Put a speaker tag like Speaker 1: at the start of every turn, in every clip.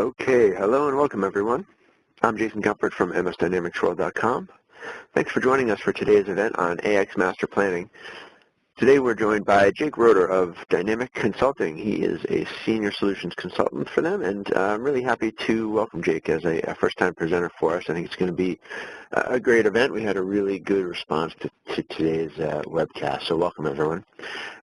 Speaker 1: Okay, hello and welcome everyone. I'm Jason Comfort from MSDynamicsWorld.com. Thanks for joining us for today's event on AX Master Planning. Today we're joined by Jake Roeder of Dynamic Consulting. He is a senior solutions consultant for them, and I'm really happy to welcome Jake as a first-time presenter for us. I think it's going to be a great event. We had a really good response to today's webcast, so welcome everyone.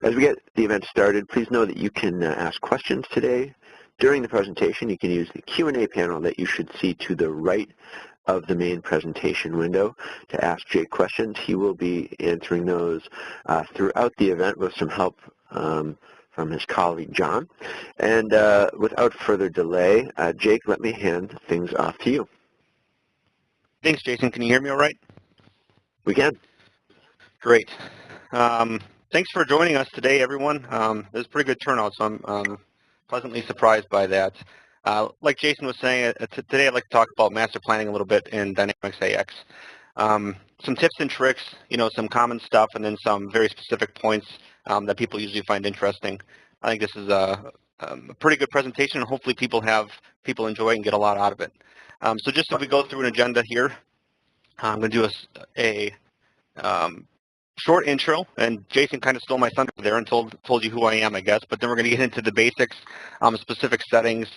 Speaker 1: As we get the event started, please know that you can ask questions today. During the presentation, you can use the Q&A panel that you should see to the right of the main presentation window to ask Jake questions. He will be answering those throughout the event with some help from his colleague John. And without further delay, Jake, let me hand things off to you.
Speaker 2: Thanks, Jason. Can you hear me all right?
Speaker 1: We can.
Speaker 2: Great. Thanks for joining us today, everyone. There's a pretty good turnout, so I'm pleasantly surprised by that. Like Jason was saying, today I'd like to talk about master planning a little bit in Dynamics AX. Some tips and tricks, some common stuff, and then some very specific points that people usually find interesting. I think this is a pretty good presentation, and hopefully people enjoy it and get a lot out of it. So just as we go through an agenda here, I'm going to do a short intro, and Jason kind of stole my thunder there and told you who I am, I guess, but then we're going to get into the basics, specific settings,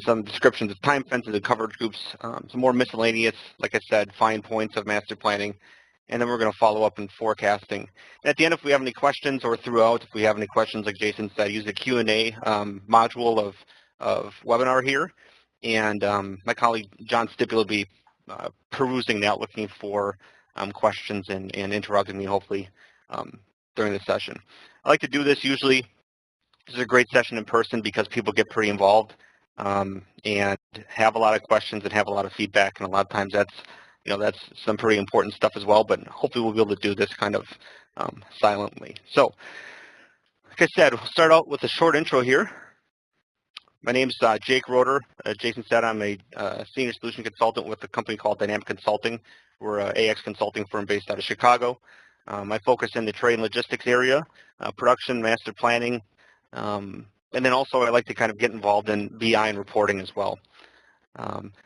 Speaker 2: some descriptions of time fences and coverage groups, some more miscellaneous, like I said, fine points of master planning, and then we're going to follow up in forecasting. And at the end, if we have any questions, or throughout, if we have any questions, like Jason said, use the Q&A module of webinar here, and my colleague John Stipple will be perusing that, looking for questions and interrupting me, hopefully, during the session. I like to do this usually. This is a great session in person because people get pretty involved and have a lot of questions and have a lot of feedback, and a lot of times that's some pretty important stuff as well, but hopefully we'll be able to do this kind of silently. So, like I said, we'll start out with a short intro here. My name's Jake Roeder. Jason said I'm a senior solution consultant with a company called Dynamic Consulting. We're an AX consulting firm based out of Chicago. I focus in the trade and logistics area, production, master planning, and then also I like to kind of get involved in BI and reporting as well.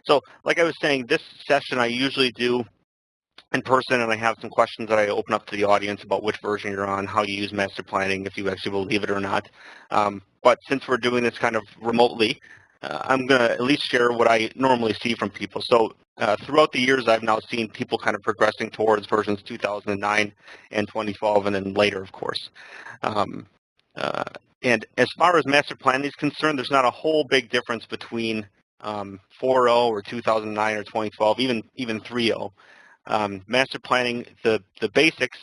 Speaker 2: So like I was saying, this session I usually do in person, and I have some questions that I open up to the audience about which version you're on, how you use master planning, if you actually believe it or not. But since we're doing this kind of remotely, I'm going to at least share what I normally see from people. So throughout the years, I've now seen people kind of progressing towards versions 2009 and 2012, and then later, of course. And as far as master planning is concerned, there's not a whole big difference between 4.0 or 2009 or 2012, even 3.0. Master planning, the basics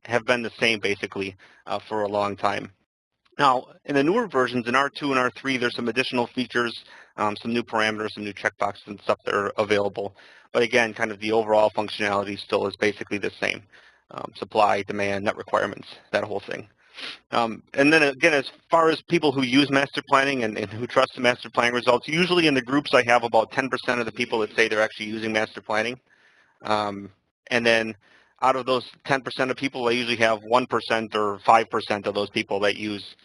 Speaker 2: have been the same basically for a long time. Now, in the newer versions, in R2 and R3, there's some additional features, some new parameters, some new checkboxes and stuff that are available. But again, kind of the overall functionality still is basically the same. Supply, demand, net requirements, that whole thing. And then again, as far as people who use master planning and who trust the master planning results, usually in the groups I have about 10% of the people that say they're actually using master planning. And then out of those 10% of people, I usually have 1% or 5% of those people that use,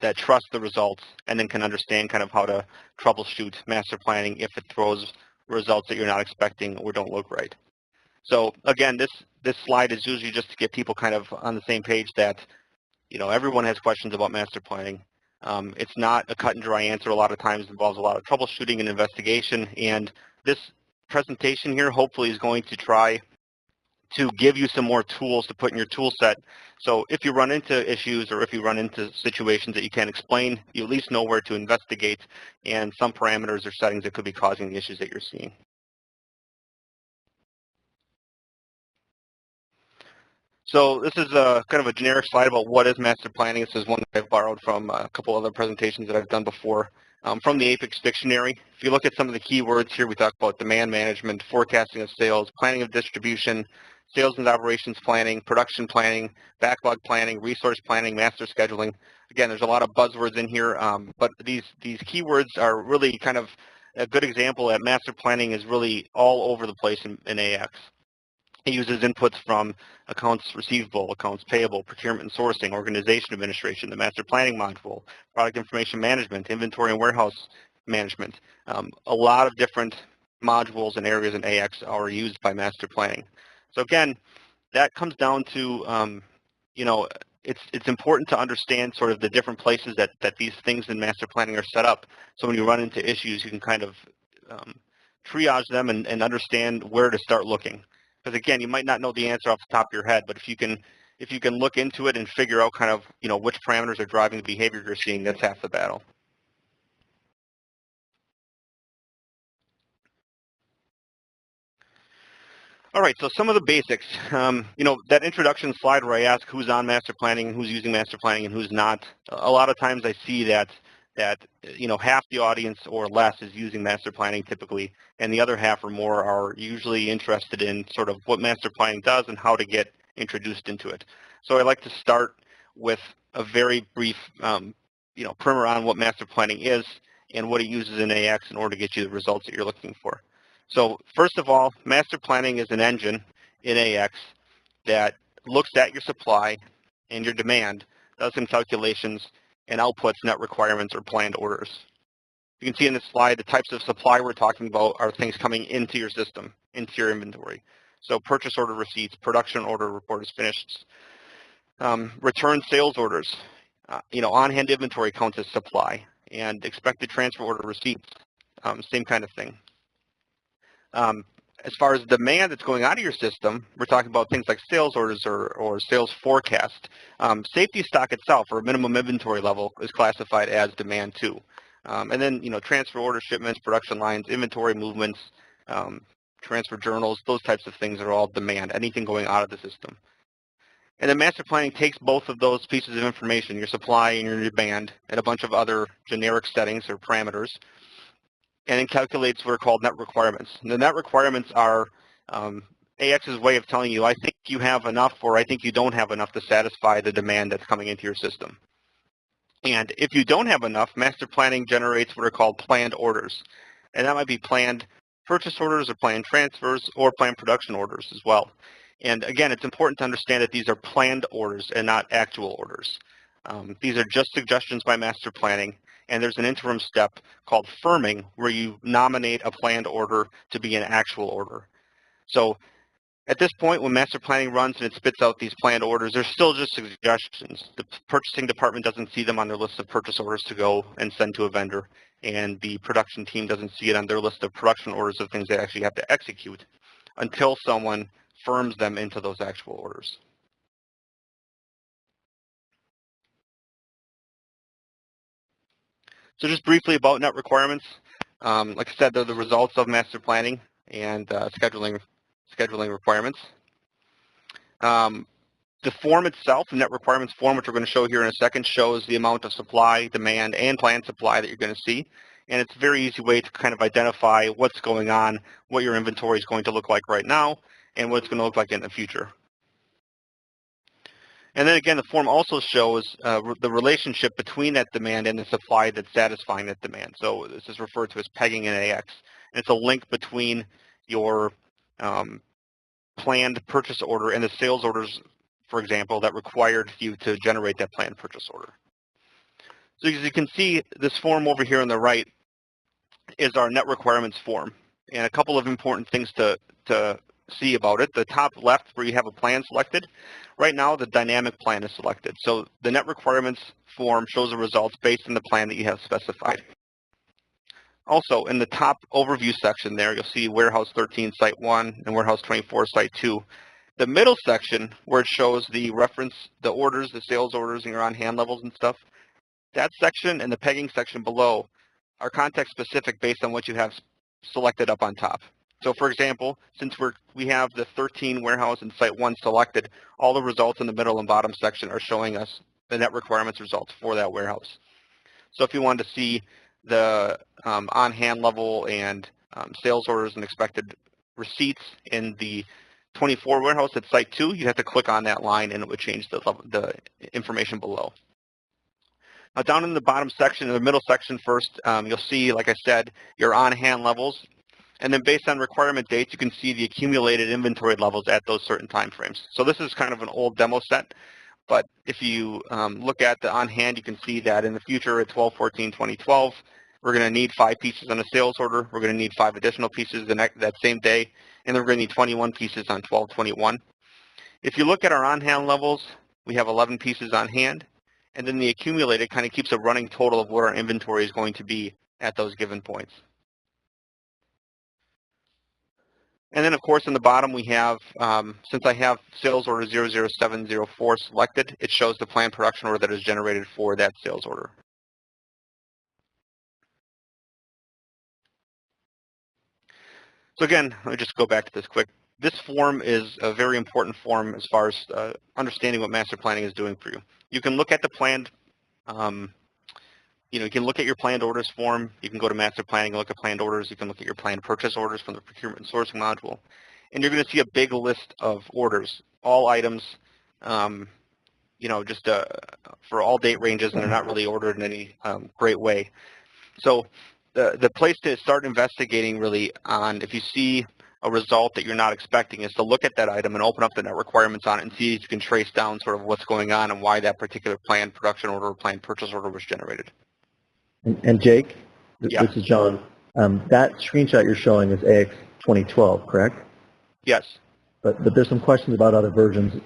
Speaker 2: that trust the results and then can understand kind of how to troubleshoot master planning if it throws results that you're not expecting or don't look right. So again, this slide is usually just to get people kind of on the same page that, everyone has questions about master planning. It's not a cut and dry answer. A lot of times it involves a lot of troubleshooting and investigation, and this presentation here hopefully is going to try to give you some more tools to put in your tool set. So if you run into issues or if you run into situations that you can't explain, you at least know where to investigate and some parameters or settings that could be causing the issues that you're seeing. So this is kind of a generic slide about what is master planning. This is one that I've borrowed from a couple other presentations that I've done before. From the Apex Dictionary, if you look at some of the keywords here, we talk about demand management, forecasting of sales, planning of distribution, sales and operations planning, production planning, backlog planning, resource planning, master scheduling. Again, there's a lot of buzzwords in here, but these keywords are really kind of a good example that master planning is really all over the place in AX. It uses inputs from accounts receivable, accounts payable, procurement and sourcing, organization administration, the master planning module, product information management, inventory and warehouse management. A lot of different modules and areas in AX are used by master planning. So again, that comes down to, it's important to understand sort of the different places that these things in master planning are set up. So when you run into issues, you can kind of triage them and understand where to start looking. Because again, you might not know the answer off the top of your head, but if you can look into it and figure out kind of, which parameters are driving the behavior you're seeing, that's half the battle. All right, so some of the basics. That introduction slide where I ask who's on master planning, who's using master planning, and who's not. A lot of times I see that half the audience or less is using master planning typically, and the other half or more are usually interested in sort of what master planning does and how to get introduced into it. So I like to start with a very brief, primer on what master planning is and what it uses in AX in order to get you the results that you're looking for. So first of all, master planning is an engine in AX that looks at your supply and your demand, does some calculations, and outputs net requirements or planned orders. You can see in this slide the types of supply we're talking about are things coming into your system, into your inventory. So purchase order receipts, production order report is finished, return sales orders, on-hand inventory counts as supply, and expected transfer order receipts, same kind of thing. As far as demand that's going out of your system, we're talking about things like sales orders or sales forecast. Safety stock itself, or minimum inventory level, is classified as demand too. And then, transfer order shipments, production lines, inventory movements, transfer journals, those types of things are all demand, anything going out of the system. And then master planning takes both of those pieces of information, your supply and your demand, and a bunch of other generic settings or parameters, and then calculates what are called net requirements. And the net requirements are AX's way of telling you, I think you have enough, or I think you don't have enough to satisfy the demand that's coming into your system. And if you don't have enough, master planning generates what are called planned orders. And that might be planned purchase orders or planned transfers or planned production orders as well. And again, it's important to understand that these are planned orders and not actual orders. These are just suggestions by master planning. And there's an interim step called firming where you nominate a planned order to be an actual order. So at this point, when master planning runs and it spits out these planned orders, they're still just suggestions. The purchasing department doesn't see them on their list of purchase orders to go and send to a vendor, and the production team doesn't see it on their list of production orders of things they actually have to execute until someone firms them into those actual orders. So just briefly about net requirements. Like I said, they're the results of master planning and scheduling requirements. The form itself, the net requirements form, which we're going to show here in a second, shows the amount of supply, demand, and planned supply that you're going to see. And it's a very easy way to kind of identify what's going on, what your inventory is going to look like right now, and what it's going to look like in the future. And then again, the form also shows the relationship between that demand and the supply that's satisfying that demand. So this is referred to as pegging in AX. And it's a link between your planned purchase order and the sales orders, for example, that required you to generate that planned purchase order. So as you can see, this form over here on the right is our net requirements form. And a couple of important things to see about it. The top left where you have a plan selected, right now the dynamic plan is selected. So the net requirements form shows the results based on the plan that you have specified. Also, in the top overview section there, you'll see Warehouse 13 Site 1 and Warehouse 24 Site 2. The middle section where it shows the reference, the orders, the sales orders, and your on-hand levels and stuff, that section and the pegging section below are context specific based on what you have selected up on top. So for example, since we have the 13 warehouse and Site 1 selected, all the results in the middle and bottom section are showing us the net requirements results for that warehouse. So if you wanted to see the on-hand level and sales orders and expected receipts in the 24 warehouse at Site 2, you'd have to click on that line and it would change the information below. Now down in the bottom section, in the middle section first, you'll see, like I said, your on-hand levels. And then based on requirement dates, you can see the accumulated inventory levels at those certain time frames. So this is kind of an old demo set, but if you look at the on-hand, you can see that in the future at 12/14/2012, We're going to need 5 pieces on a sales order. We're going to need 5 additional pieces that same day, and then we're going to need 21 pieces on 12/21. If you look at our on-hand levels, we have 11 pieces on hand, and then the accumulated kind of keeps a running total of what our inventory is going to be at those given points. And then, of course, in the bottom we have, since I have sales order 00704 selected, it shows the planned production order that is generated for that sales order. So again, let me just go back to this quick. This form is a very important form as far as understanding what master planning is doing for you. You can look at the planned, you can look at your planned orders form. You can go to master planning and look at planned orders. You can look at your planned purchase orders from the procurement and sourcing module. And you're going to see a big list of orders, all items, just for all date ranges, and they're not really ordered in any great way. So the place to start investigating really on if you see a result that you're not expecting is to look at that item and open up the net requirements on it and see if you can trace down sort of what's going on and why that particular planned production order or planned purchase order was generated.
Speaker 3: And Jake,
Speaker 2: Yeah.
Speaker 3: This is John. That screenshot you're showing is AX 2012, correct?
Speaker 2: Yes.
Speaker 3: But there's some questions about other versions.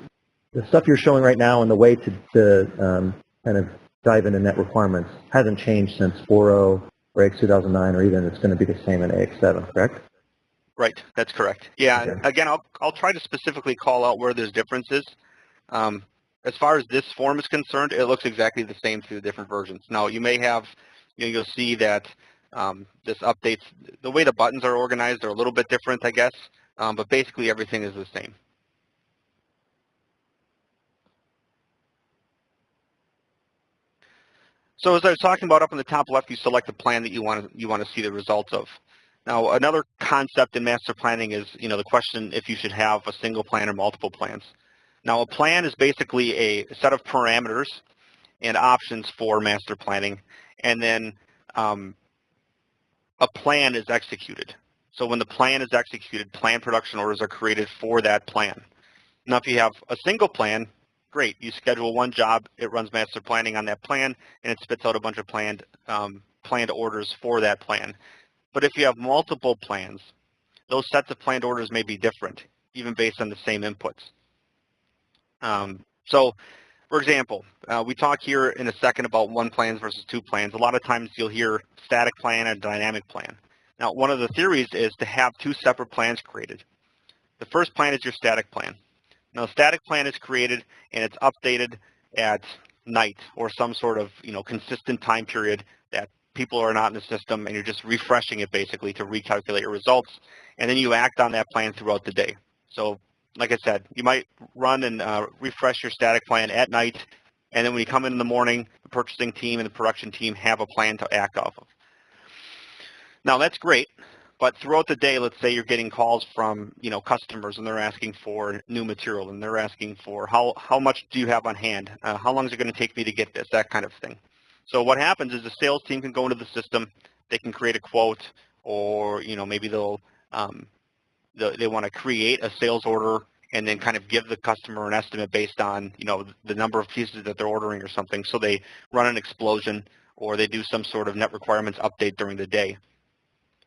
Speaker 3: The stuff you're showing right now and the way to kind of dive into net requirements hasn't changed since 4.0 or AX 2009, or even it's going to be the same in AX 7, correct?
Speaker 2: Right, that's correct. Yeah,
Speaker 3: Okay.
Speaker 2: and again, I'll try to specifically call out where there's differences. As far as this form is concerned, it looks exactly the same through the different versions. Now, you may have, you'll see that this updates, the way the buttons are organized are a little bit different, I guess, but basically everything is the same. So as I was talking about up in the top left, you select the plan that you want to see the results of. Now, another concept in master planning is, the question if you should have a single plan or multiple plans. Now, a plan is basically a set of parameters and options for master planning, and then a plan is executed. So when the plan is executed, plan production orders are created for that plan. Now, if you have a single plan, great. You schedule one job, it runs master planning on that plan, and it spits out a bunch of planned orders for that plan. But if you have multiple plans, those sets of planned orders may be different, even based on the same inputs. So, for example, we talk here in a second about one plans versus two plans. A lot of times you'll hear static plan and dynamic plan. Now, one of the theories is to have two separate plans created. The first plan is your static plan. Now, static plan is created and it's updated at night or some sort of consistent time period that people are not in the system, and you're just refreshing it basically to recalculate your results, and then you act on that plan throughout the day. So, like I said, you might run and refresh your static plan at night, and then when you come in the morning, the purchasing team and the production team have a plan to act off of. Now, that's great. But throughout the day, let's say you're getting calls from customers, and they're asking for new material, and they're asking for how much do you have on hand? How long is it going to take me to get this? That kind of thing. So what happens is the sales team can go into the system, they can create a quote, or maybe they want to create a sales order and then kind of give the customer an estimate based on the number of pieces that they're ordering or something. So they run an explosion, or they do some sort of net requirements update during the day.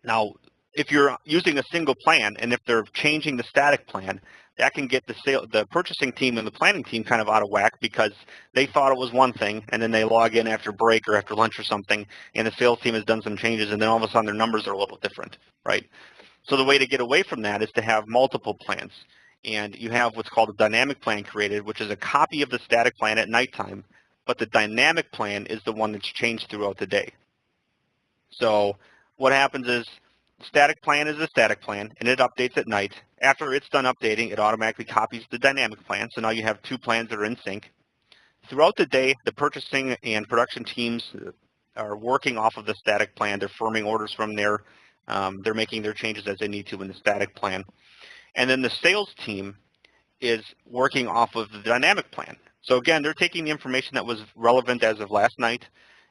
Speaker 2: Now, if you're using a single plan, and if they're changing the static plan, that can get the purchasing team and the planning team kind of out of whack, because they thought it was one thing, and then they log in after break or after lunch or something, and the sales team has done some changes, and then all of a sudden their numbers are a little different, right? So the way to get away from that is to have multiple plans, and you have what's called a dynamic plan created, which is a copy of the static plan at nighttime, but the dynamic plan is the one that's changed throughout the day. So what happens is, static plan is a static plan, and it updates at night. After it's done updating, it automatically copies the dynamic plan, so now you have two plans that are in sync. Throughout the day, the purchasing and production teams are working off of the static plan. They're firming orders from there. They're making their changes as they need to in the static plan. And then the sales team is working off of the dynamic plan. So again, they're taking the information that was relevant as of last night,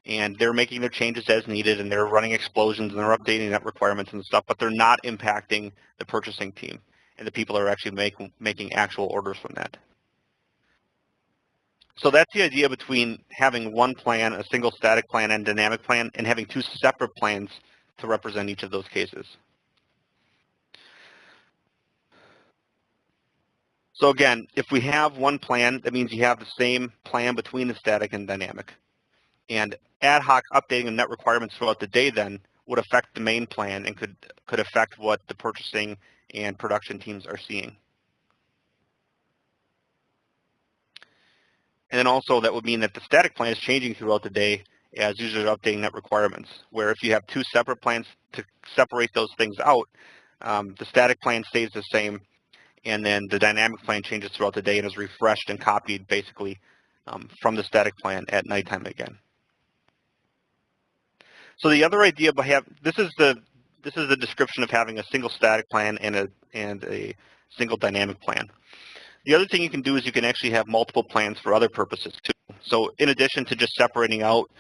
Speaker 2: and they're making their changes as needed, and they're running explosions, and they're updating net requirements and stuff, but they're not impacting the purchasing team, and the people are actually making actual orders from that. So that's the idea between having one plan, a single static plan and dynamic plan, and having two separate plans to represent each of those cases. So again, if we have one plan, that means you have the same plan between the static and dynamic. And ad hoc updating of net requirements throughout the day then would affect the main plan and could affect what the purchasing and production teams are seeing. And then also that would mean that the static plan is changing throughout the day as users are updating net requirements, where if you have two separate plans to separate those things out, the static plan stays the same, and then the dynamic plan changes throughout the day and is refreshed and copied basically from the static plan at nighttime again. So the other idea this is the description of having a single static plan and a single dynamic plan. The other thing you can do is you can actually have multiple plans for other purposes too. So in addition to just separating out,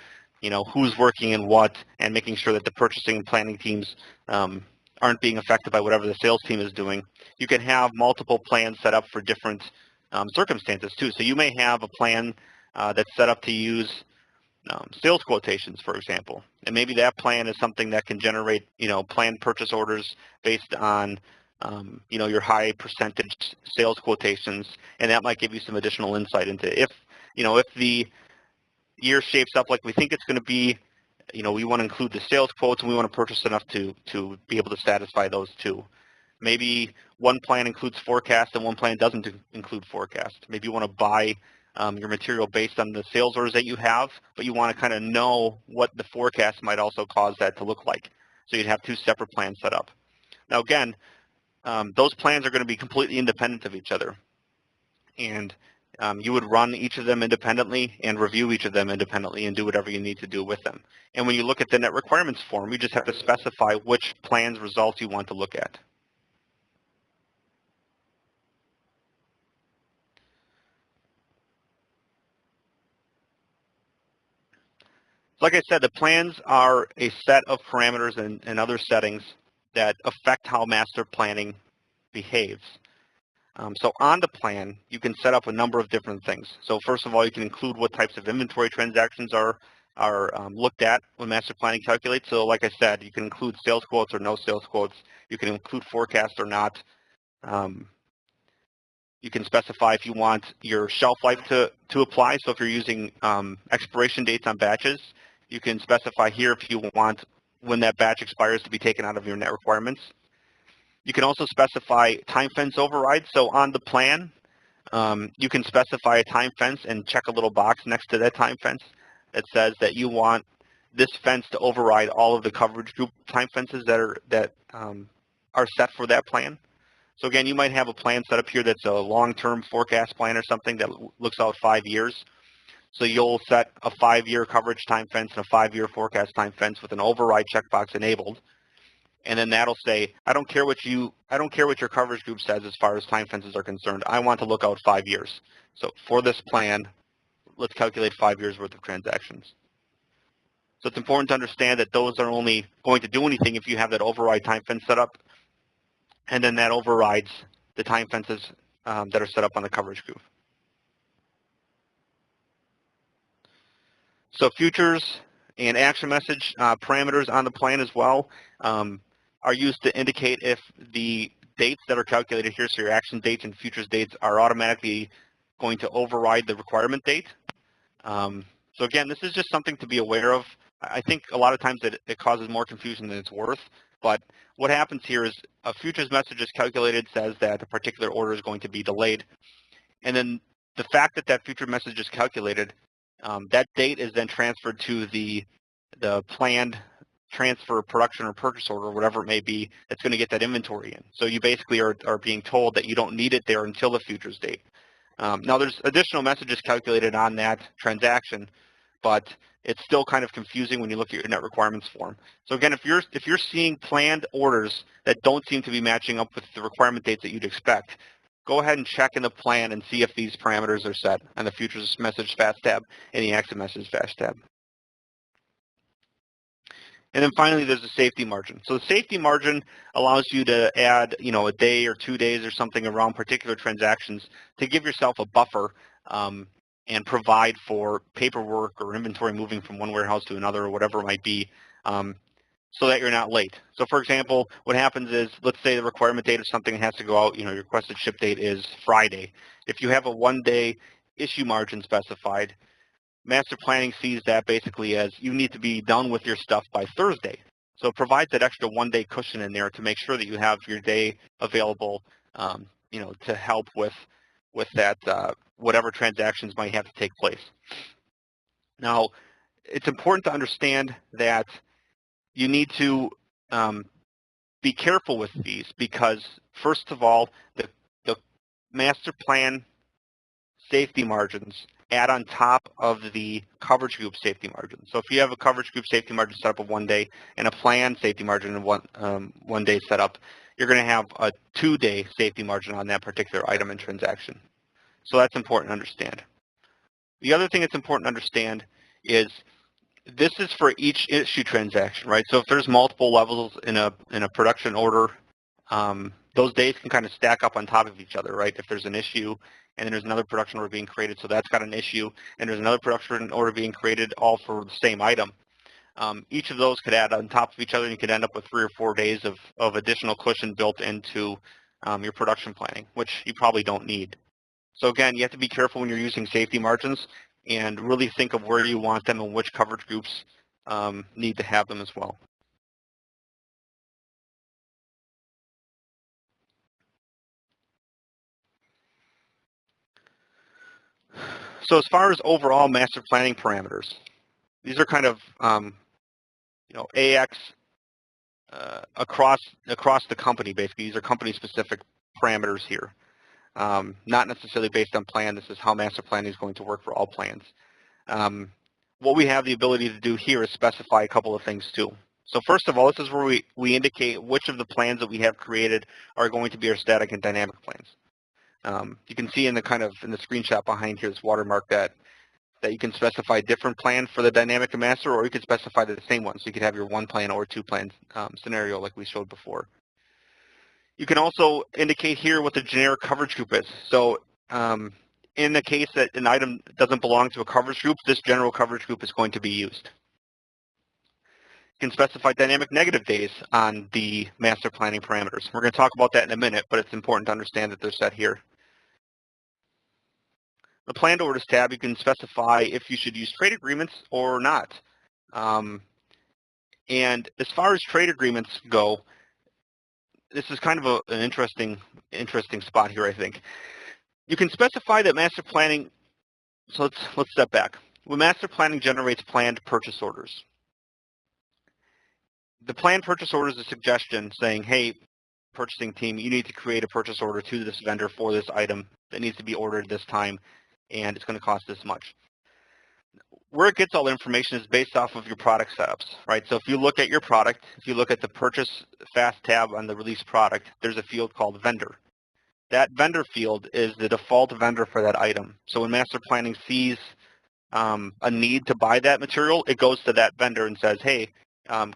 Speaker 2: who's working in what and making sure that the purchasing and planning teams aren't being affected by whatever the sales team is doing, you can have multiple plans set up for different circumstances too. So you may have a plan that's set up to use sales quotations, for example, and maybe that plan is something that can generate, planned purchase orders based on your high percentage sales quotations, and that might give you some additional insight into if the year shapes up like we think it's going to be, we want to include the sales quotes and we want to purchase enough to be able to satisfy those two. Maybe one plan includes forecast and one plan doesn't include forecast. Maybe you want to buy your material based on the sales orders that you have, but you want to kind of know what the forecast might also cause that to look like. So you'd have two separate plans set up. Now again, those plans are going to be completely independent of each other. And you would run each of them independently and review each of them independently and do whatever you need to do with them. And when you look at the net requirements form, you just have to specify which plan's results you want to look at. Like I said, the plans are a set of parameters and other settings that affect how master planning behaves. So on the plan, you can set up a number of different things. So first of all, you can include what types of inventory transactions are looked at when master planning calculates. So like I said, you can include sales quotes or no sales quotes. You can include forecast or not. You can specify if you want your shelf life to apply. So if you're using expiration dates on batches, you can specify here if you want when that batch expires to be taken out of your net requirements. You can also specify time fence override. So on the plan, you can specify a time fence and check a little box next to that time fence that says that you want this fence to override all of the coverage group time fences that are set for that plan. So again, you might have a plan set up here that's a long-term forecast plan or something that looks out 5 years. So you'll set a 5-year coverage time fence and a 5-year forecast time fence with an override checkbox enabled. And then that'll say, I don't care what your coverage group says as far as time fences are concerned. I want to look out 5 years. So for this plan, let's calculate 5 years worth of transactions. So it's important to understand that those are only going to do anything if you have that override time fence set up, and then that overrides the time fences that are set up on the coverage group. So futures and action message parameters on the plan as well are used to indicate if the dates that are calculated here, so your action dates and futures dates, are automatically going to override the requirement date. So again, this is just something to be aware of. I think a lot of times it causes more confusion than it's worth, but what happens here is a futures message is calculated, says that a particular order is going to be delayed, and then the fact that that future message is calculated, that date is then transferred to the planned transfer, production, or purchase order, whatever it may be, that's going to get that inventory in. So you basically are being told that you don't need it there until the futures date. Now there's additional messages calculated on that transaction, but it's still kind of confusing when you look at your net requirements form. So again, if you're seeing planned orders that don't seem to be matching up with the requirement dates that you'd expect, go ahead and check in the plan and see if these parameters are set on the futures message fast tab and the action message fast tab. And then finally, there's a safety margin. So the safety margin allows you to add, a day or 2 days or something around particular transactions to give yourself a buffer and provide for paperwork or inventory moving from one warehouse to another or whatever it might be, so that you're not late. So for example, what happens is, let's say the requirement date of something has to go out, your requested ship date is Friday. If you have a 1-day issue margin specified, master planning sees that basically as you need to be done with your stuff by Thursday. So it provides that extra 1-day cushion in there to make sure that you have your day available, to help with that, whatever transactions might have to take place. Now, it's important to understand that you need to be careful with these because, first of all, the master plan safety margins add on top of the coverage group safety margin. So if you have a coverage group safety margin set up of 1 day and a plan safety margin of one day set up, you're going to have a 2-day safety margin on that particular item and transaction. So that's important to understand. The other thing that's important to understand is this is for each issue transaction, right? So if there's multiple levels in a production order, those days can kind of stack up on top of each other, right? If there's an issue and then there's another production order being created, so that's got an issue, and there's another production order being created all for the same item. Each of those could add on top of each other, and you could end up with 3 or 4 days of additional cushion built into your production planning, which you probably don't need. So again, you have to be careful when you're using safety margins and really think of where you want them and which coverage groups need to have them as well. So as far as overall master planning parameters, these are kind of AX across the company, basically. These are company-specific parameters here, not necessarily based on plan. This is how master planning is going to work for all plans. What we have the ability to do here is specify a couple of things too. So first of all, this is where we indicate which of the plans that we have created are going to be our static and dynamic plans. You can see in the screenshot behind here, this watermark that you can specify a different plan for the dynamic and master, or you could specify the same one. So you could have your 1 plan or 2 plan scenario like we showed before. You can also indicate here what the generic coverage group is. So in the case that an item doesn't belong to a coverage group, this general coverage group is going to be used. You can specify dynamic negative days on the master planning parameters. We're going to talk about that in a minute, but it's important to understand that they're set here. The planned orders tab, you can specify if you should use trade agreements or not. And as far as trade agreements go, this is kind of an interesting spot here, I think. You can specify that master planning, so let's step back. When master planning generates planned purchase orders, the planned purchase order is a suggestion saying, hey, purchasing team, you need to create a purchase order to this vendor for this item that needs to be ordered this time, and it's going to cost this much. Where it gets all the information is based off of your product setups, right? So if you look at your product, if you look at the Purchase Fast tab on the release product, there's a field called vendor. That vendor field is the default vendor for that item. So when master planning sees a need to buy that material, it goes to that vendor and says, hey,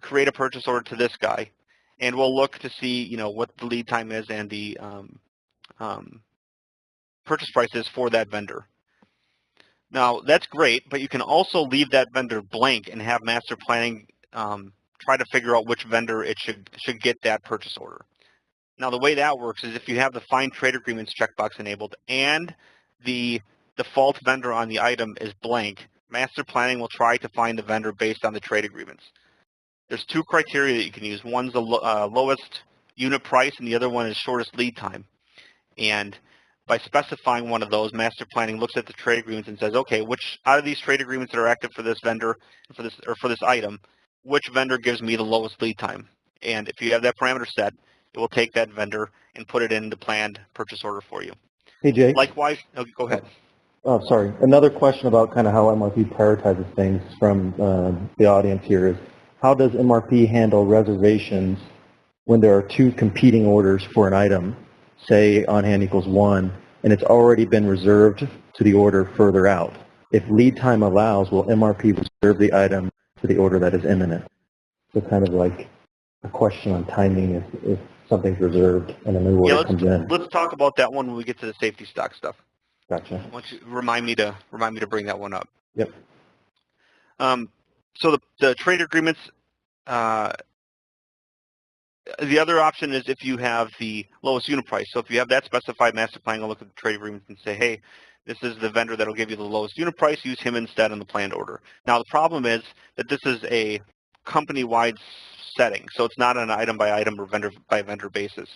Speaker 2: create a purchase order to this guy. And we'll look to see, what the lead time is and the purchase price is for that vendor. Now, that's great, but you can also leave that vendor blank and have master planning try to figure out which vendor it should get that purchase order. Now, the way that works is if you have the Find Trade Agreements checkbox enabled and the default vendor on the item is blank, master planning will try to find the vendor based on the trade agreements. There's 2 criteria that you can use. One's the lowest unit price, and the other one is shortest lead time. And by specifying one of those, master planning looks at the trade agreements and says, okay, which out of these trade agreements that are active for this vendor, for this item, which vendor gives me the lowest lead time? And if you have that parameter set, it will take that vendor and put it in the planned purchase order for you.
Speaker 3: Hey, Jake.
Speaker 2: Likewise, go ahead.
Speaker 3: Oh, sorry. Another question about kind of how MRP prioritizes things from the audience here is, how does MRP handle reservations when there are 2 competing orders for an item, say on hand equals 1, and it's already been reserved to the order further out? If lead time allows, will MRP reserve the item to the order that is imminent? So kind of like a question on timing if something's reserved and a new order comes in.
Speaker 2: Let's talk about that one when we get to the safety stock stuff.
Speaker 3: Gotcha.
Speaker 2: Why don't you remind me to bring that one up?
Speaker 3: Yep.
Speaker 2: So the trade agreements, the other option is if you have the lowest unit price. So if you have that specified master plan, you'll look at the trade agreements and say, hey, this is the vendor that will give you the lowest unit price. Use him instead in the planned order. Now the problem is that this is a company-wide setting, so it's not an item-by-item or vendor-by-vendor basis.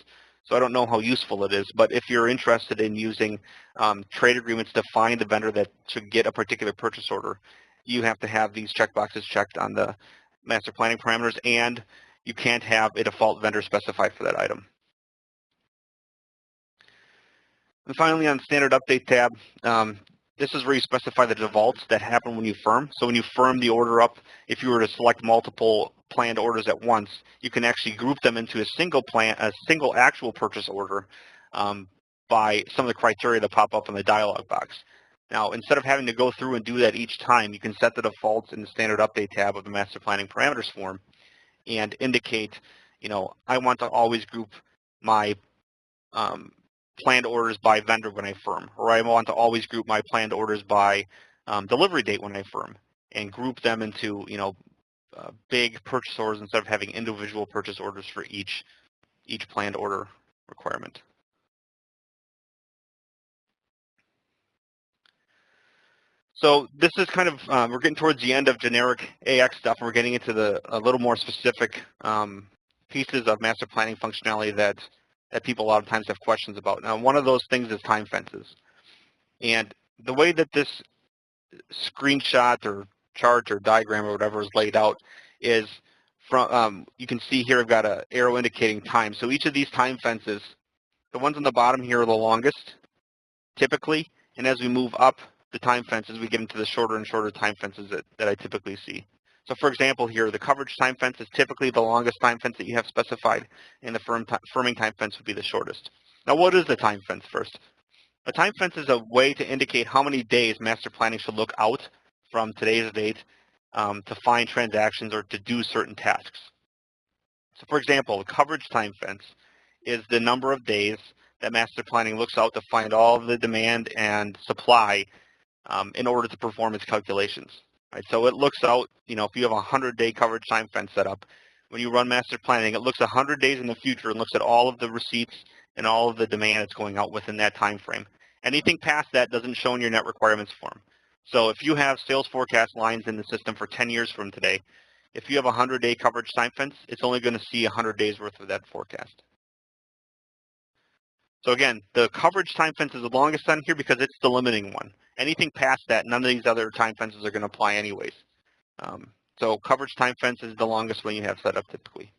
Speaker 2: So I don't know how useful it is, but if you're interested in using trade agreements to find the vendor that should get a particular purchase order, you have to have these checkboxes checked on the master planning parameters, and you can't have a default vendor specified for that item. And finally, on the standard update tab, this is where you specify the defaults that happen when you firm. So when you firm the order up, if you were to select multiple planned orders at once, you can actually group them into a single actual purchase order by some of the criteria that pop up in the dialog box. Now, instead of having to go through and do that each time, you can set the defaults in the standard update tab of the master planning parameters form and indicate, I want to always group my planned orders by vendor when I firm, or I want to always group my planned orders by delivery date when I firm, and group them into, big purchase orders instead of having individual purchase orders for each planned order requirement. So this is kind of, we're getting towards the end of generic AX stuff, and we're getting into a little more specific pieces of master planning functionality that people a lot of times have questions about. Now, one of those things is time fences. And the way that this screenshot or chart or diagram or whatever is laid out is from, you can see here I've got an arrow indicating time. So each of these time fences, the ones on the bottom here are the longest, typically, and as we move up the time fences, we get into the shorter and shorter time fences that I typically see. So for example here, the coverage time fence is typically the longest time fence that you have specified, and the firming time fence would be the shortest. Now what is the time fence first? A time fence is a way to indicate how many days master planning should look out from today's date to find transactions or to do certain tasks. So for example, the coverage time fence is the number of days that master planning looks out to find all of the demand and supply in order to perform its calculations. Right? So it looks out, if you have a 100-day coverage time fence set up, when you run master planning, it looks 100 days in the future and looks at all of the receipts and all of the demand that's going out within that time frame. Anything past that doesn't show in your net requirements form. So if you have sales forecast lines in the system for 10 years from today, if you have a 100-day coverage time fence, it's only going to see 100 days worth of that forecast. So again, the coverage time fence is the longest on here because it's the limiting one. Anything past that, none of these other time fences are going to apply anyways. So coverage time fence is the longest one you have set up typically.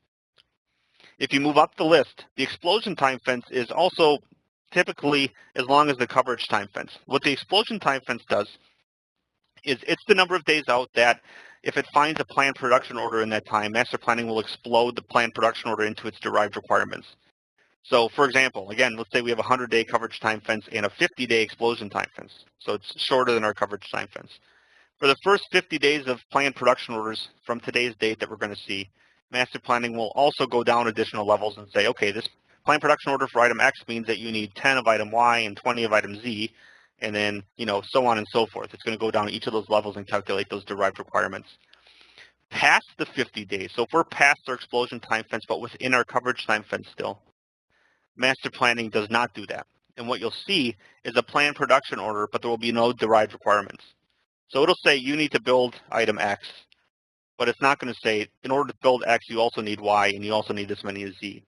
Speaker 2: If you move up the list, the explosion time fence is also typically as long as the coverage time fence. What the explosion time fence does is it's the number of days out that if it finds a planned production order in that time, master planning will explode the planned production order into its derived requirements. So for example, again, let's say we have a 100-day coverage time fence and a 50-day explosion time fence. So it's shorter than our coverage time fence. For the first 50 days of planned production orders from today's date that we're going to see, master planning will also go down additional levels and say, okay, this planned production order for item X means that you need 10 of item Y and 20 of item Z, and then, so on and so forth. It's going to go down each of those levels and calculate those derived requirements. Past the 50 days, so if we're past our explosion time fence but within our coverage time fence still, master planning does not do that. And what you'll see is a planned production order, but there will be no derived requirements. So it'll say you need to build item X, but it's not going to say in order to build X, you also need Y, and you also need this many of Z.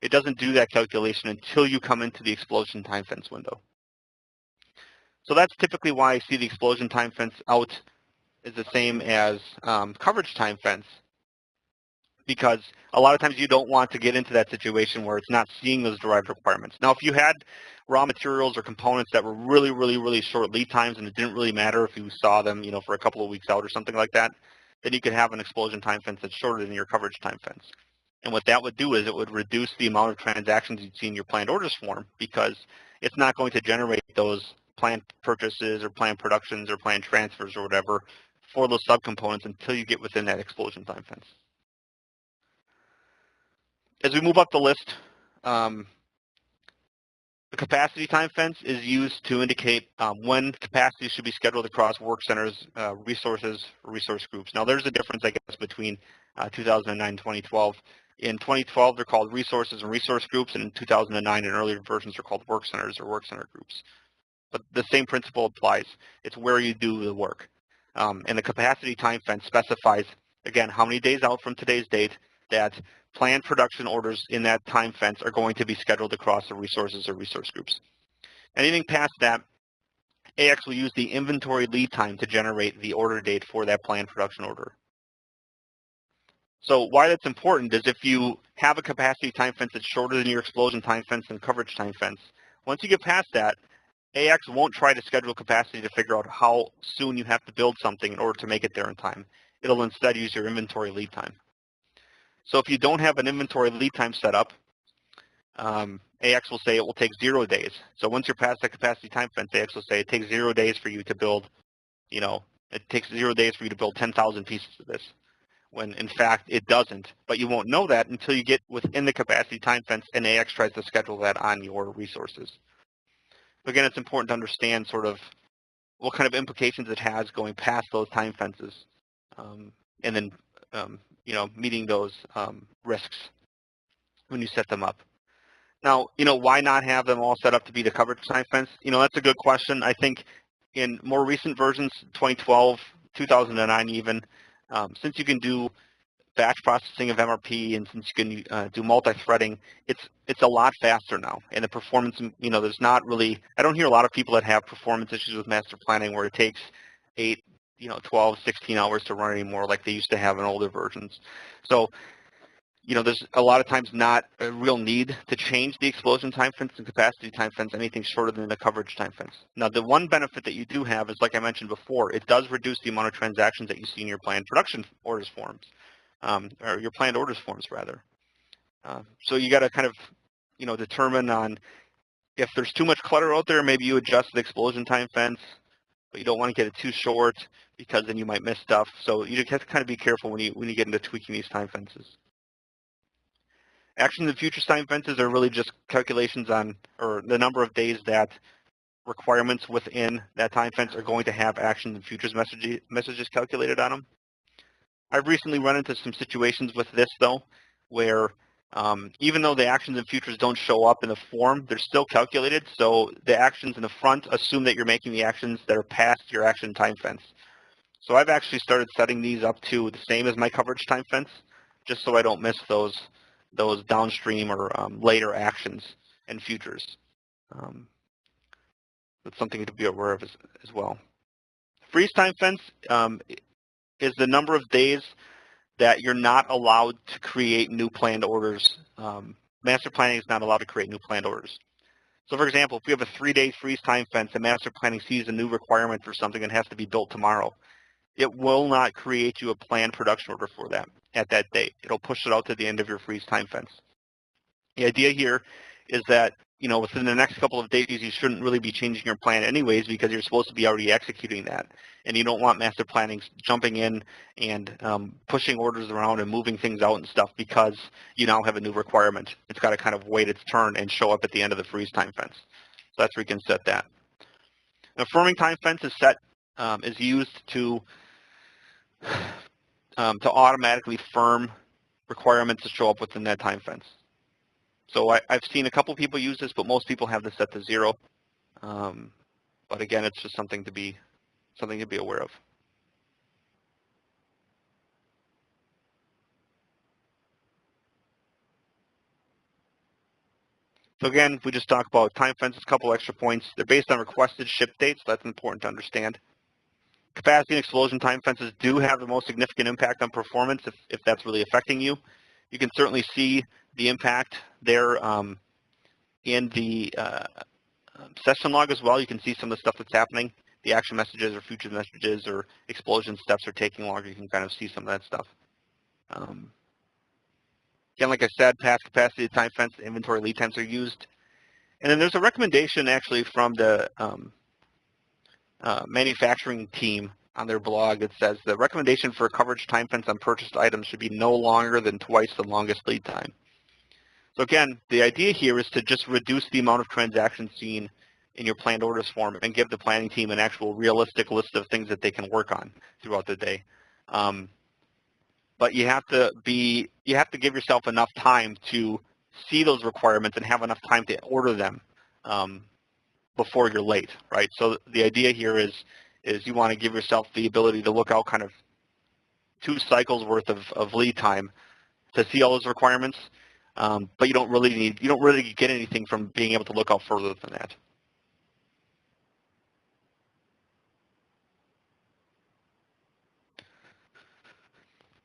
Speaker 2: It doesn't do that calculation until you come into the explosion time fence window. So that's typically why I see the explosion time fence out is the same as coverage time fence, because a lot of times you don't want to get into that situation where it's not seeing those derived requirements. Now, if you had raw materials or components that were really, really, really short lead times and it didn't really matter if you saw them, for a couple of weeks out or something like that, then you could have an explosion time fence that's shorter than your coverage time fence. And what that would do is it would reduce the amount of transactions you'd see in your planned orders form because it's not going to generate those planned purchases or planned productions or planned transfers or whatever for those subcomponents until you get within that explosion time fence. As we move up the list, the capacity time fence is used to indicate when capacity should be scheduled across work centers, resources, or resource groups. Now, there's a difference, I guess, between 2009 and 2012. In 2012, they're called resources and resource groups, and in 2009 and earlier versions are called work centers or work center groups. But the same principle applies. It's where you do the work. And the capacity time fence specifies, again, how many days out from today's date that planned production orders in that time fence are going to be scheduled across the resources or resource groups. Anything past that, AX will use the inventory lead time to generate the order date for that planned production order. So why that's important is if you have a capacity time fence that's shorter than your explosion time fence and coverage time fence, once you get past that, AX won't try to schedule capacity to figure out how soon you have to build something in order to make it there in time. It'll instead use your inventory lead time. So if you don't have an inventory lead time set up, AX will say it will take 0 days. So once you're past that capacity time fence, AX will say it takes 0 days for you to build, it takes 0 days for you to build 10,000 pieces of this, when in fact it doesn't. But you won't know that until you get within the capacity time fence and AX tries to schedule that on your resources. So again, it's important to understand sort of what kind of implications it has going past those time fences, and then meeting those risks when you set them up. Now, why not have them all set up to be the coverage time fence? That's a good question. I think in more recent versions, 2012, 2009 even, since you can do batch processing of MRP and since you can do multi-threading, it's a lot faster now. And the performance, there's not really, I don't hear a lot of people that have performance issues with master planning where it takes 8, 12, 16 hours to run anymore like they used to have in older versions. So, there's a lot of times not a real need to change the explosion time fence and capacity time fence anything shorter than the coverage time fence. Now, the one benefit that you do have is, like I mentioned before, it does reduce the amount of transactions that you see in your planned production orders forms, or your planned orders forms, rather. So you got to kind of, determine on if there's too much clutter out there, maybe you adjust the explosion time fence, but you don't want to get it too short because then you might miss stuff. So you just have to kind of be careful when you get into tweaking these time fences. Actions and futures time fences are really just calculations on, or the number of days that requirements within that time fence are going to have actions and futures messages calculated on them. I've recently run into some situations with this, though, where even though the actions and futures don't show up in the form, they're still calculated. So the actions in the front assume that you're making the actions that are past your action time fence. So I've actually started setting these up to the same as my coverage time fence, just so I don't miss those downstream or later actions and futures. That's something to be aware of as well. Freeze time fence is the number of days that you're not allowed to create new planned orders. Master planning is not allowed to create new planned orders. So for example, if we have a 3-day freeze time fence and master planning sees a new requirement for something that has to be built tomorrow, it will not create you a planned production order for that at that date. It'll push it out to the end of your freeze time fence. The idea here is that, within the next couple of days, you shouldn't really be changing your plan anyways because you're supposed to be already executing that. And you don't want master planning jumping in and pushing orders around and moving things out and stuff because you now have a new requirement. It's got to kind of wait its turn and show up at the end of the freeze time fence. So that's where you can set that. The firming time fence is used to automatically firm requirements to show up within that time fence. So I've seen a couple people use this, but most people have this set to 0. But again, it's just something to be aware of. So again, we just talked about time fences, a couple extra points. They're based on requested ship dates. That's important to understand. Capacity and explosion time fences do have the most significant impact on performance if that's really affecting you. You can certainly see the impact there in the session log as well. You can see some of the stuff that's happening. The action messages or future messages or explosion steps are taking longer. You can kind of see some of that stuff. Again, like I said, past capacity time fence, inventory lead times are used. And then there's a recommendation actually from the manufacturing team on their blog that says the recommendation for coverage time fence on purchased items should be no longer than twice the longest lead time. So again, the idea here is to just reduce the amount of transactions seen in your planned orders form and give the planning team an actual realistic list of things that they can work on throughout the day. But you have to give yourself enough time to see those requirements and have enough time to order them before you're late, right? So the idea here is you want to give yourself the ability to look out kind of 2 cycles worth of lead time to see all those requirements, but you don't really get anything from being able to look out further than that.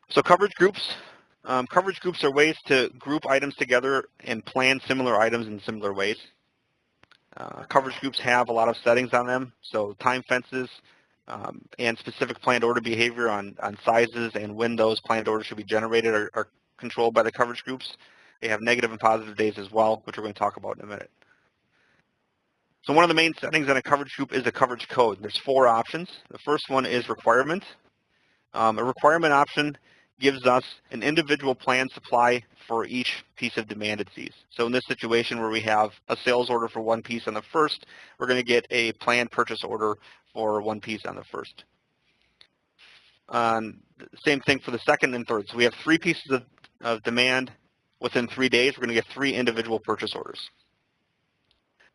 Speaker 2: So coverage groups. Coverage groups are ways to group items together and plan similar items in similar ways. Coverage groups have a lot of settings on them, so time fences and specific planned order behavior on sizes and when those planned orders should be generated are controlled by the coverage groups. They have negative and positive days as well, which we're going to talk about in a minute. So one of the main settings in a coverage group is a coverage code. There's 4 options. The first one is requirement. A requirement option gives us an individual planned supply for each piece of demand it sees. So in this situation where we have a sales order for 1 piece on the first, we're going to get a planned purchase order for 1 piece on the first. Same thing for the second and third. So we have 3 pieces of demand within 3 days. We're going to get 3 individual purchase orders.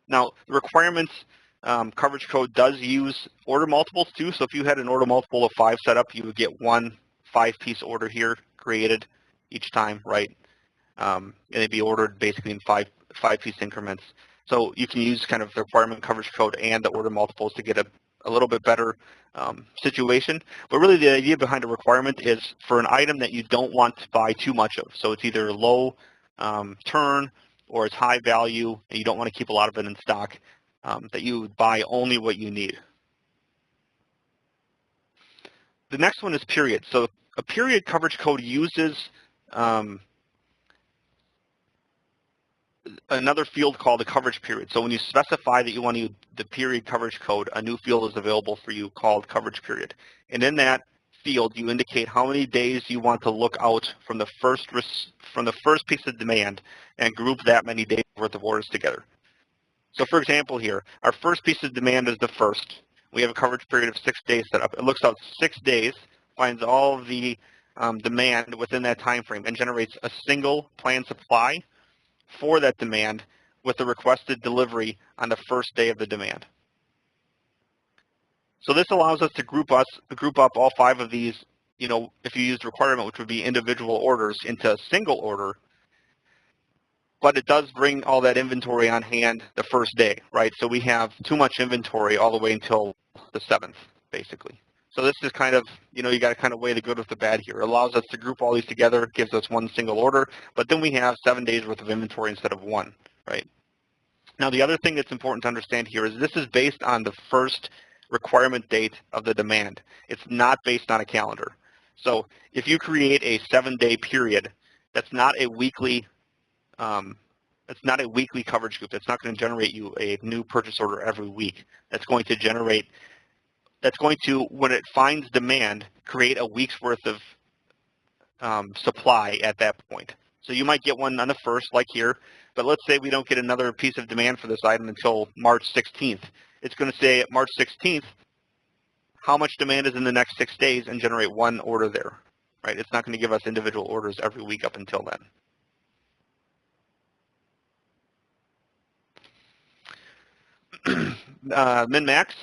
Speaker 2: Now, the requirements coverage code does use order multiples too. So if you had an order multiple of 5 set up, you would get 1 5-piece order here created each time, right? And it'd be ordered basically in 5-piece increments. So you can use kind of the requirement coverage code and the order multiples to get a little bit better situation. But really the idea behind a requirement is for an item that you don't want to buy too much of. So it's either low turn or it's high value and you don't want to keep a lot of it in stock, that you would buy only what you need. The next one is period. So a period coverage code uses another field called the coverage period. So when you specify that you want to use the period coverage code, a new field is available for you called coverage period. And in that field, you indicate how many days you want to look out from the first piece of demand and group that many days worth of orders together. So for example here, our first piece of demand is the first. We have a coverage period of 6 days set up. It looks out 6 days, finds all of the demand within that time frame, and generates a single planned supply for that demand with the requested delivery on the first day of the demand. So this allows us to group up all 5 of these, if you use requirement, which would be individual orders, into a single order. But it does bring all that inventory on hand the first day, right? So we have too much inventory all the way until the 7th, basically. So this is kind of, you got to kind of weigh the good with the bad here. It allows us to group all these together, gives us 1 single order, but then we have 7 days worth of inventory instead of 1, right? Now, the other thing that's important to understand here is this is based on the first requirement date of the demand. It's not based on a calendar. So if you create a 7-day period, that's not a weekly coverage group. That's not going to generate you a new purchase order every week. That's going to, when it finds demand, create a week's worth of supply at that point. So you might get one on the first, like here, but let's say we don't get another piece of demand for this item until March 16th. It's going to say at March 16th, how much demand is in the next 6 days and generate 1 order there, right? It's not going to give us individual orders every week up until then. Min-max.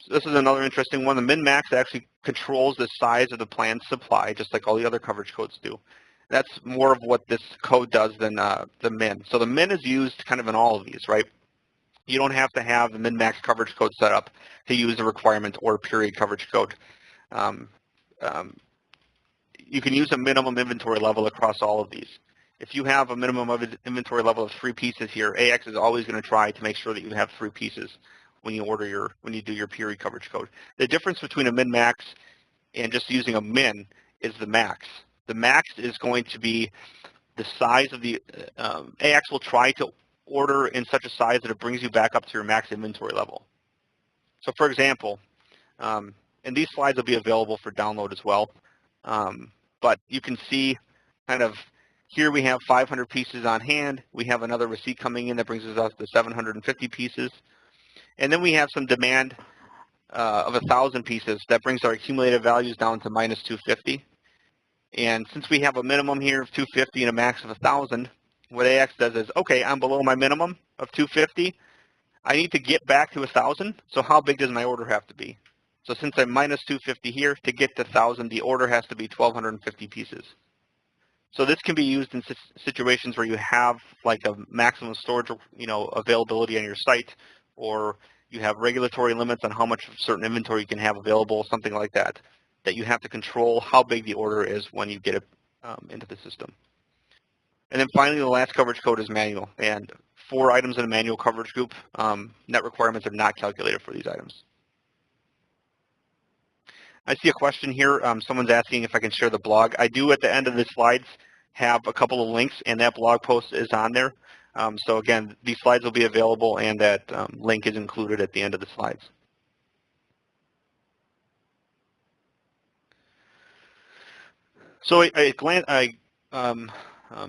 Speaker 2: This is another interesting one. The min-max actually controls the size of the planned supply, just like all the other coverage codes do. That's more of what this code does than the min. So the min is used kind of in all of these, right? You don't have to have the min-max coverage code set up to use the requirement or period coverage code. You can use a minimum inventory level across all of these. If you have a minimum of inventory level of 3 pieces here, AX is always going to try to make sure that you have 3 pieces when you do your period coverage code. The difference between a min-max and just using a min is the max. The max is going to be the size of the AX will try to order in such a size that it brings you back up to your max inventory level. So for example, and these slides will be available for download as well, but you can see kind of Here we have 500 pieces on hand. We have another receipt coming in that brings us up to 750 pieces. And then we have some demand of 1,000 pieces. That brings our accumulated values down to minus 250. And since we have a minimum here of 250 and a max of 1,000, what AX does is, okay, I'm below my minimum of 250. I need to get back to 1,000. So how big does my order have to be? So since I'm minus 250 here, to get to 1,000, the order has to be 1,250 pieces. So this can be used in situations where you have like a maximum storage, availability on your site, or you have regulatory limits on how much of certain inventory you can have available, something like that, that you have to control how big the order is when you get it into the system. And then finally, the last coverage code is manual. And for items in a manual coverage group, net requirements are not calculated for these items. I see a question here. Someone's asking if I can share the blog. I do at the end of the slides have a couple of links, and that blog post is on there. So again, these slides will be available, and that link is included at the end of the slides. So I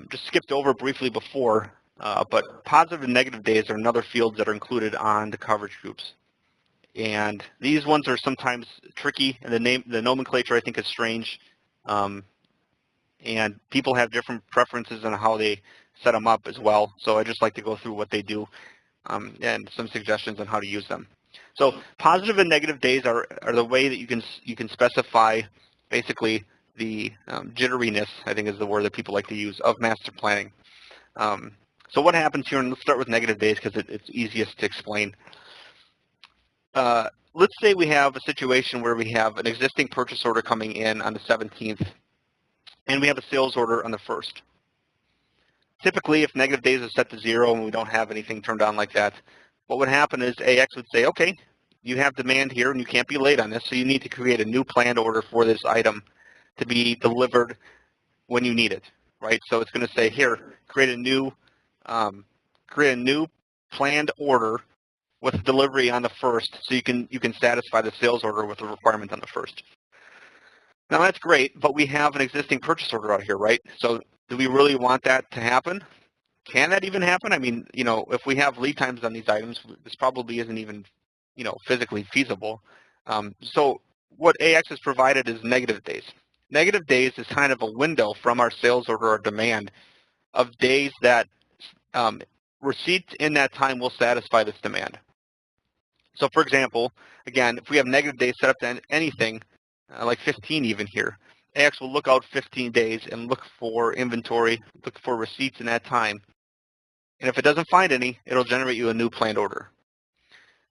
Speaker 2: just skipped over briefly before, but positive and negative days are another fields that are included on the coverage groups. And these ones are sometimes tricky, and the nomenclature I think is strange. And people have different preferences on how they set them up as well. So I just like to go through what they do and some suggestions on how to use them. So positive and negative days are the way that you can specify basically the jitteriness, I think is the word that people like to use, of master planning. So what happens here, and let's start with negative days because it's easiest to explain. Let's say we have a situation where we have an existing purchase order coming in on the 17th, and we have a sales order on the 1st. Typically, if negative days is set to 0 and we don't have anything turned on like that, what would happen is AX would say, okay, you have demand here and you can't be late on this, so you need to create a new planned order for this item to be delivered when you need it, right? So it's going to say here, create a new planned order with delivery on the 1st, so you can satisfy the sales order with the requirement on the 1st. Now that's great, but we have an existing purchase order out here, right? So do we really want that to happen? Can that even happen? I mean, if we have lead times on these items, this probably isn't even, physically feasible. So what AX has provided is negative days. Negative days is kind of a window from our sales order or demand of days that receipts in that time will satisfy this demand. So for example, again, if we have negative days set up to anything, like 15 even here, AX will look out 15 days and look for inventory, look for receipts in that time. And if it doesn't find any, it'll generate you a new planned order.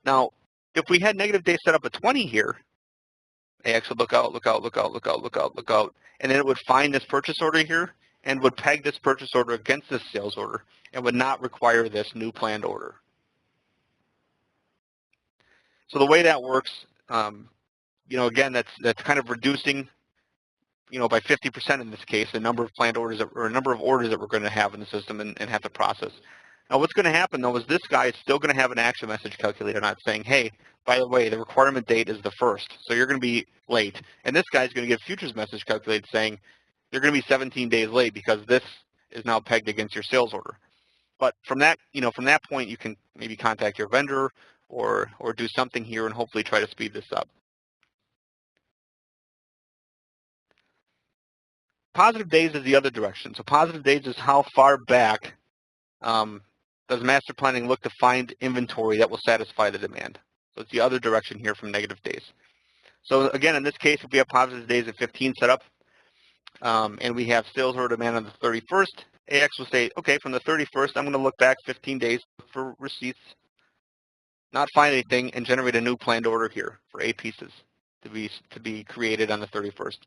Speaker 2: Now, if we had negative days set up at 20 here, AX would look out, and then it would find this purchase order here and would peg this purchase order against this sales order and would not require this new planned order. So the way that works, again, that's kind of reducing, by 50% in this case, the number of planned orders or a number of orders that we're going to have in the system and have to process. Now, what's going to happen though is this guy is still going to have an action message calculator, not saying, hey, by the way, the requirement date is the 1st, so you're going to be late. And this guy's going to get a futures message calculated saying you're going to be 17 days late because this is now pegged against your sales order. But from that point, you can maybe contact your vendor or do something here and hopefully try to speed this up. Positive days is the other direction. So positive days is how far back does master planning look to find inventory that will satisfy the demand. So it's the other direction here from negative days. So again, in this case, if we have positive days at 15 set up and we have sales order demand on the 31st, AX will say, okay, from the 31st, I'm going to look back 15 days for receipts, not find anything, and generate a new planned order here for 8 pieces to be created on the 31st.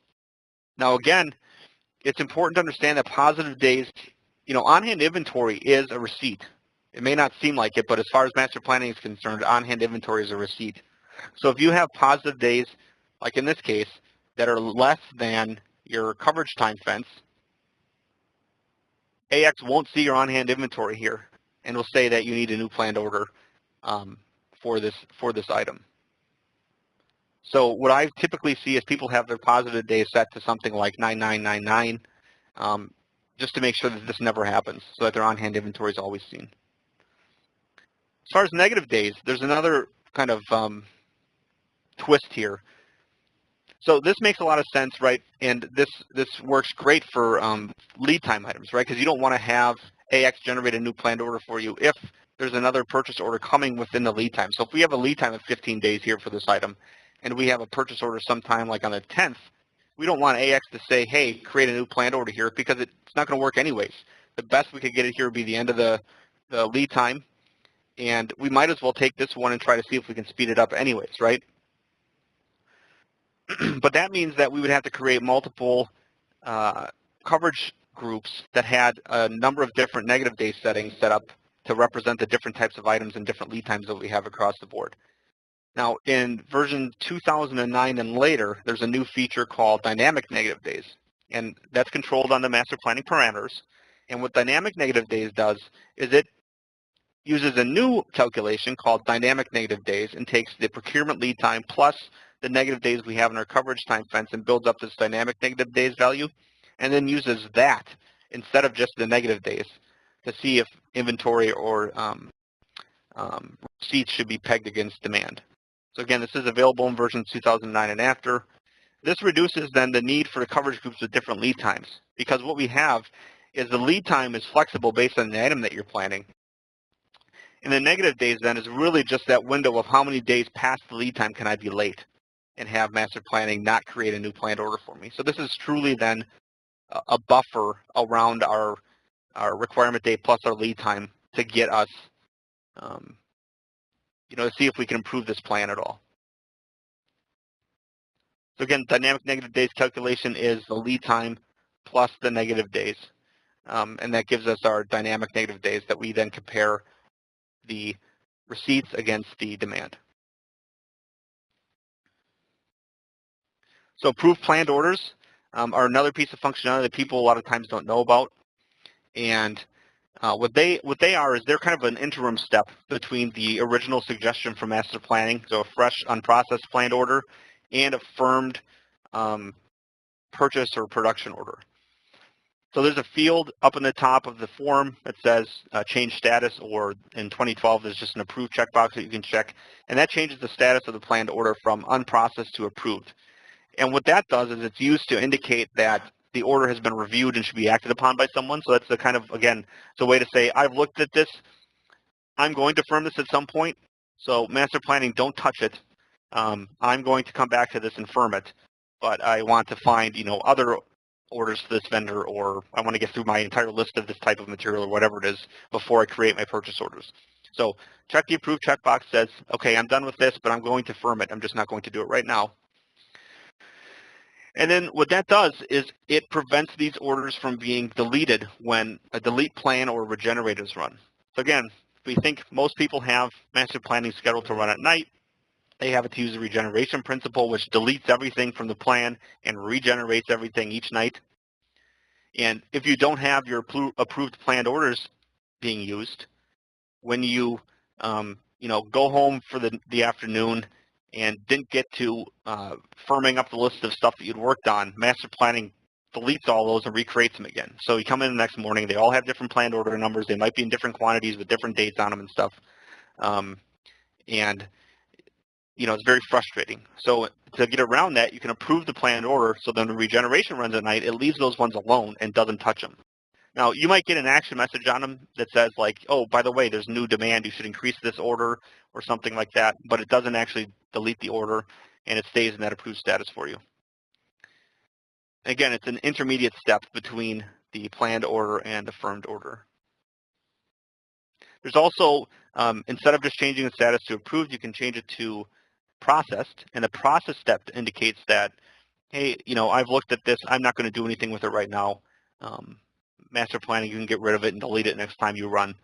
Speaker 2: Now again, it's important to understand that positive days, on-hand inventory is a receipt. It may not seem like it, but as far as master planning is concerned, on-hand inventory is a receipt. So if you have positive days, like in this case, that are less than your coverage time fence, AX won't see your on-hand inventory here and will say that you need a new planned order for this item. So what I typically see is people have their positive days set to something like 9999. just to make sure that this never happens, so that their on-hand inventory is always seen. As far as negative days, there's another kind of twist here. So this makes a lot of sense, right? And this works great for lead time items, right? Because you don't want to have AX generate a new planned order for you if there's another purchase order coming within the lead time. So if we have a lead time of 15 days here for this item, and we have a purchase order sometime like on the 10th, we don't want AX to say, hey, create a new planned order here, because it's not going to work anyways. The best we could get it here would be the end of the lead time, and we might as well take this one and try to see if we can speed it up anyways, right? But that means that we would have to create multiple coverage groups that had a number of different negative day settings set up to represent the different types of items and different lead times that we have across the board. Now, in version 2009 and later, there's a new feature called dynamic negative days, and that's controlled on the master planning parameters. And what dynamic negative days does is it uses a new calculation called dynamic negative days and takes the procurement lead time plus the negative days we have in our coverage time fence and builds up this dynamic negative days value, and then uses that instead of just the negative days to see if inventory or receipts should be pegged against demand. So again, this is available in version 2009 and after. This reduces then the need for the coverage groups with different lead times, because what we have is the lead time is flexible based on the item that you're planning. And the negative days then is really just that window of how many days past the lead time can I be late and have master planning not create a new planned order for me. So this is truly then a buffer around our requirement date plus our lead time to get us, to see if we can improve this plan at all. So again, dynamic negative days calculation is the lead time plus the negative days. And that gives us our dynamic negative days that we then compare the receipts against the demand. So approved planned orders are another piece of functionality that people a lot of times don't know about. And what they are is they're kind of an interim step between the original suggestion from master planning, so a fresh unprocessed planned order, and a firmed purchase or production order. So there's a field up in the top of the form that says change status, or in 2012 there's just an approved checkbox that you can check, and that changes the status of the planned order from unprocessed to approved. And what that does is it's used to indicate that the order has been reviewed and should be acted upon by someone. So that's the kind of, again, it's a way to say, I've looked at this, I'm going to firm this at some point, so master planning, don't touch it. I'm going to come back to this and firm it, but I want to find, other orders for this vendor, or I want to get through my entire list of this type of material or whatever it is before I create my purchase orders. So check the approved checkbox says, okay, I'm done with this, but I'm going to firm it. I'm just not going to do it right now. And then what that does is it prevents these orders from being deleted when a delete plan or regenerate is run. So again, we think most people have master planning scheduled to run at night. They have it to use the regeneration principle, which deletes everything from the plan and regenerates everything each night. And if you don't have your approved planned orders being used, when you go home for the afternoon and didn't get to firming up the list of stuff that you'd worked on, master planning deletes all those and recreates them again. So you come in the next morning, they all have different planned order numbers. They might be in different quantities with different dates on them and stuff. It's very frustrating. So to get around that, you can approve the planned order, so then the regeneration runs at night, it leaves those ones alone and doesn't touch them. Now, you might get an action message on them that says like, oh, by the way, there's new demand, you should increase this order or something like that, but it doesn't actually delete the order, and it stays in that approved status for you. Again, it's an intermediate step between the planned order and the firmed order. There's also, instead of just changing the status to approved, you can change it to processed, and the process step indicates that, hey, I've looked at this, I'm not going to do anything with it right now. Master planning, you can get rid of it and delete it next time you run.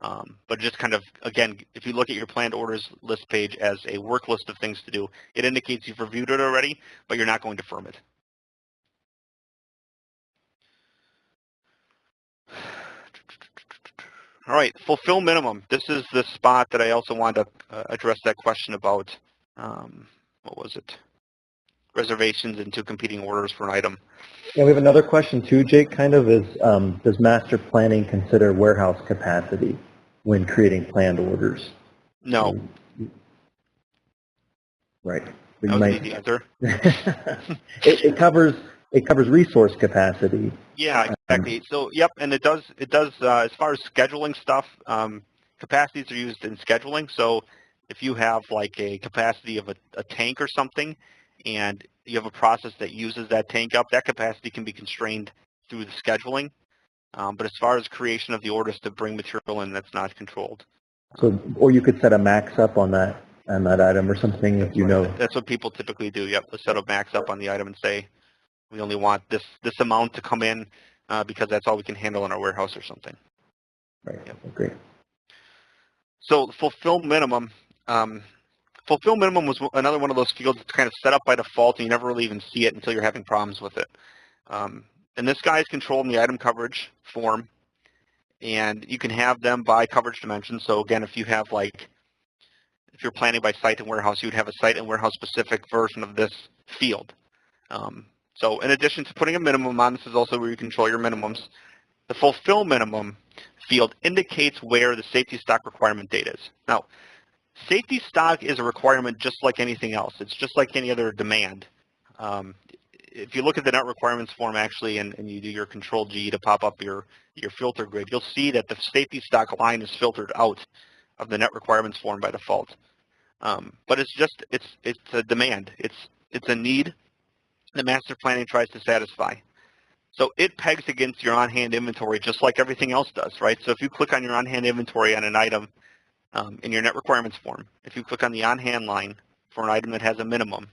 Speaker 2: But just kind of, again, if you look at your planned orders list page as a work list of things to do, it indicates you've reviewed it already, but you're not going to firm it. All right, fulfill minimum. This is the spot that I also wanted to address that question about, what was it? reservations and two competing orders for an item.
Speaker 3: Yeah, we have another question too, Jake, kind of is, does master planning consider warehouse capacity when creating planned orders?
Speaker 2: No.
Speaker 3: Right.
Speaker 2: That was an easy answer.
Speaker 3: it covers resource capacity.
Speaker 2: Yeah, exactly. So, yep, and it does. As far as scheduling stuff, capacities are used in scheduling. So, if you have like a capacity of a tank or something, and you have a process that uses that tank up, that capacity can be constrained through the scheduling. But as far as creation of the orders to bring material in, that's not controlled.
Speaker 3: So, or you could set a max up on that item or something if you know.
Speaker 2: That's what people typically do. Yep, they'll set a max up on the item and say, we only want this amount to come in because that's all we can handle in our warehouse or something.
Speaker 3: Right. Yep. Great.
Speaker 2: So fulfill minimum. Fulfill minimum was another one of those fields that's kind of set up by default, and you never really even see it until you're having problems with it. And this guy is controlled in the item coverage form, and you can have them by coverage dimensions. So again, if you have if you're planning by site and warehouse, you would have a site and warehouse specific version of this field. So in addition to putting a minimum on, this is also where you control your minimums. The fulfill minimum field indicates where the safety stock requirement date is. Now, safety stock is a requirement just like anything else. It's just like any other demand. If you look at the net requirements form actually and you do your control G to pop up your filter grid, you'll see that the safety stock line is filtered out of the net requirements form by default. But it's a demand. It's a need that master planning tries to satisfy. So it pegs against your on-hand inventory just like everything else does, right? So if you click on your on-hand inventory on an item in your net requirements form, if you click on the on-hand line for an item that has a minimum,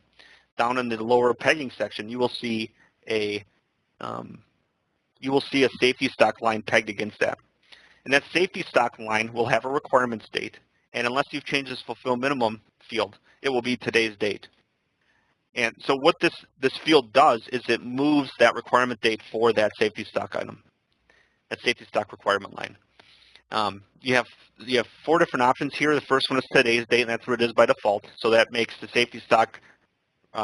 Speaker 2: down in the lower pegging section, you will see a safety stock line pegged against that. And that safety stock line will have a requirements date. And unless you've changed this fulfill minimum field, it will be today's date. And so what this field does is it moves that requirement date for that safety stock item, that safety stock requirement line. You have 4 different options here. The first one is today's date, and that's what it is by default. So that makes the safety stock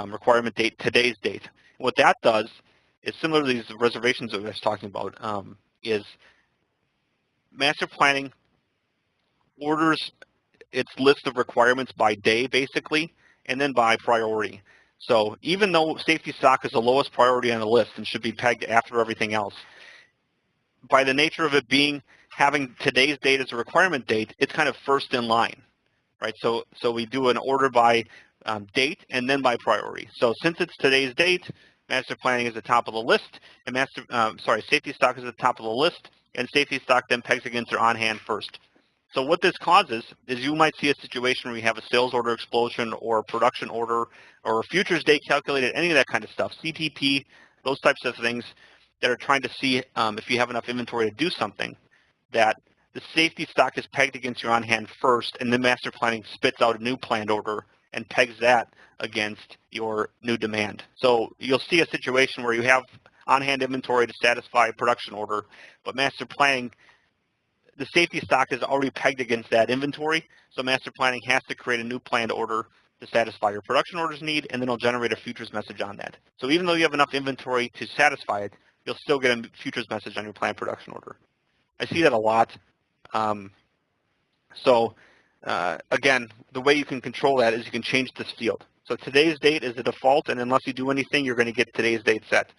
Speaker 2: requirement date today's date. And what that does is similar to these reservations that we were talking about, is master planning orders its list of requirements by day, basically, and then by priority. So even though safety stock is the lowest priority on the list and should be pegged after everything else, by the nature of it having today's date as a requirement date, it's kind of first in line, right? So we do an order by date and then by priority. So since it's today's date, master planning is the top of the list, and safety stock is at the top of the list, and safety stock then pegs against their on-hand first. So what this causes is you might see a situation where you have a sales order explosion or a production order or a futures date calculated, any of that kind of stuff, CTP, those types of things that are trying to see if you have enough inventory to do something, that the safety stock is pegged against your on-hand first, and then master planning spits out a new planned order and pegs that against your new demand. So you'll see a situation where you have on-hand inventory to satisfy a production order, but master planning, the safety stock is already pegged against that inventory, so master planning has to create a new planned order to satisfy your production order's need, and then it'll generate a futures message on that. So even though you have enough inventory to satisfy it, you'll still get a futures message on your planned production order. I see that a lot. Again, the way you can control that is you can change this field. So today's date is the default, and unless you do anything, you're going to get today's date set.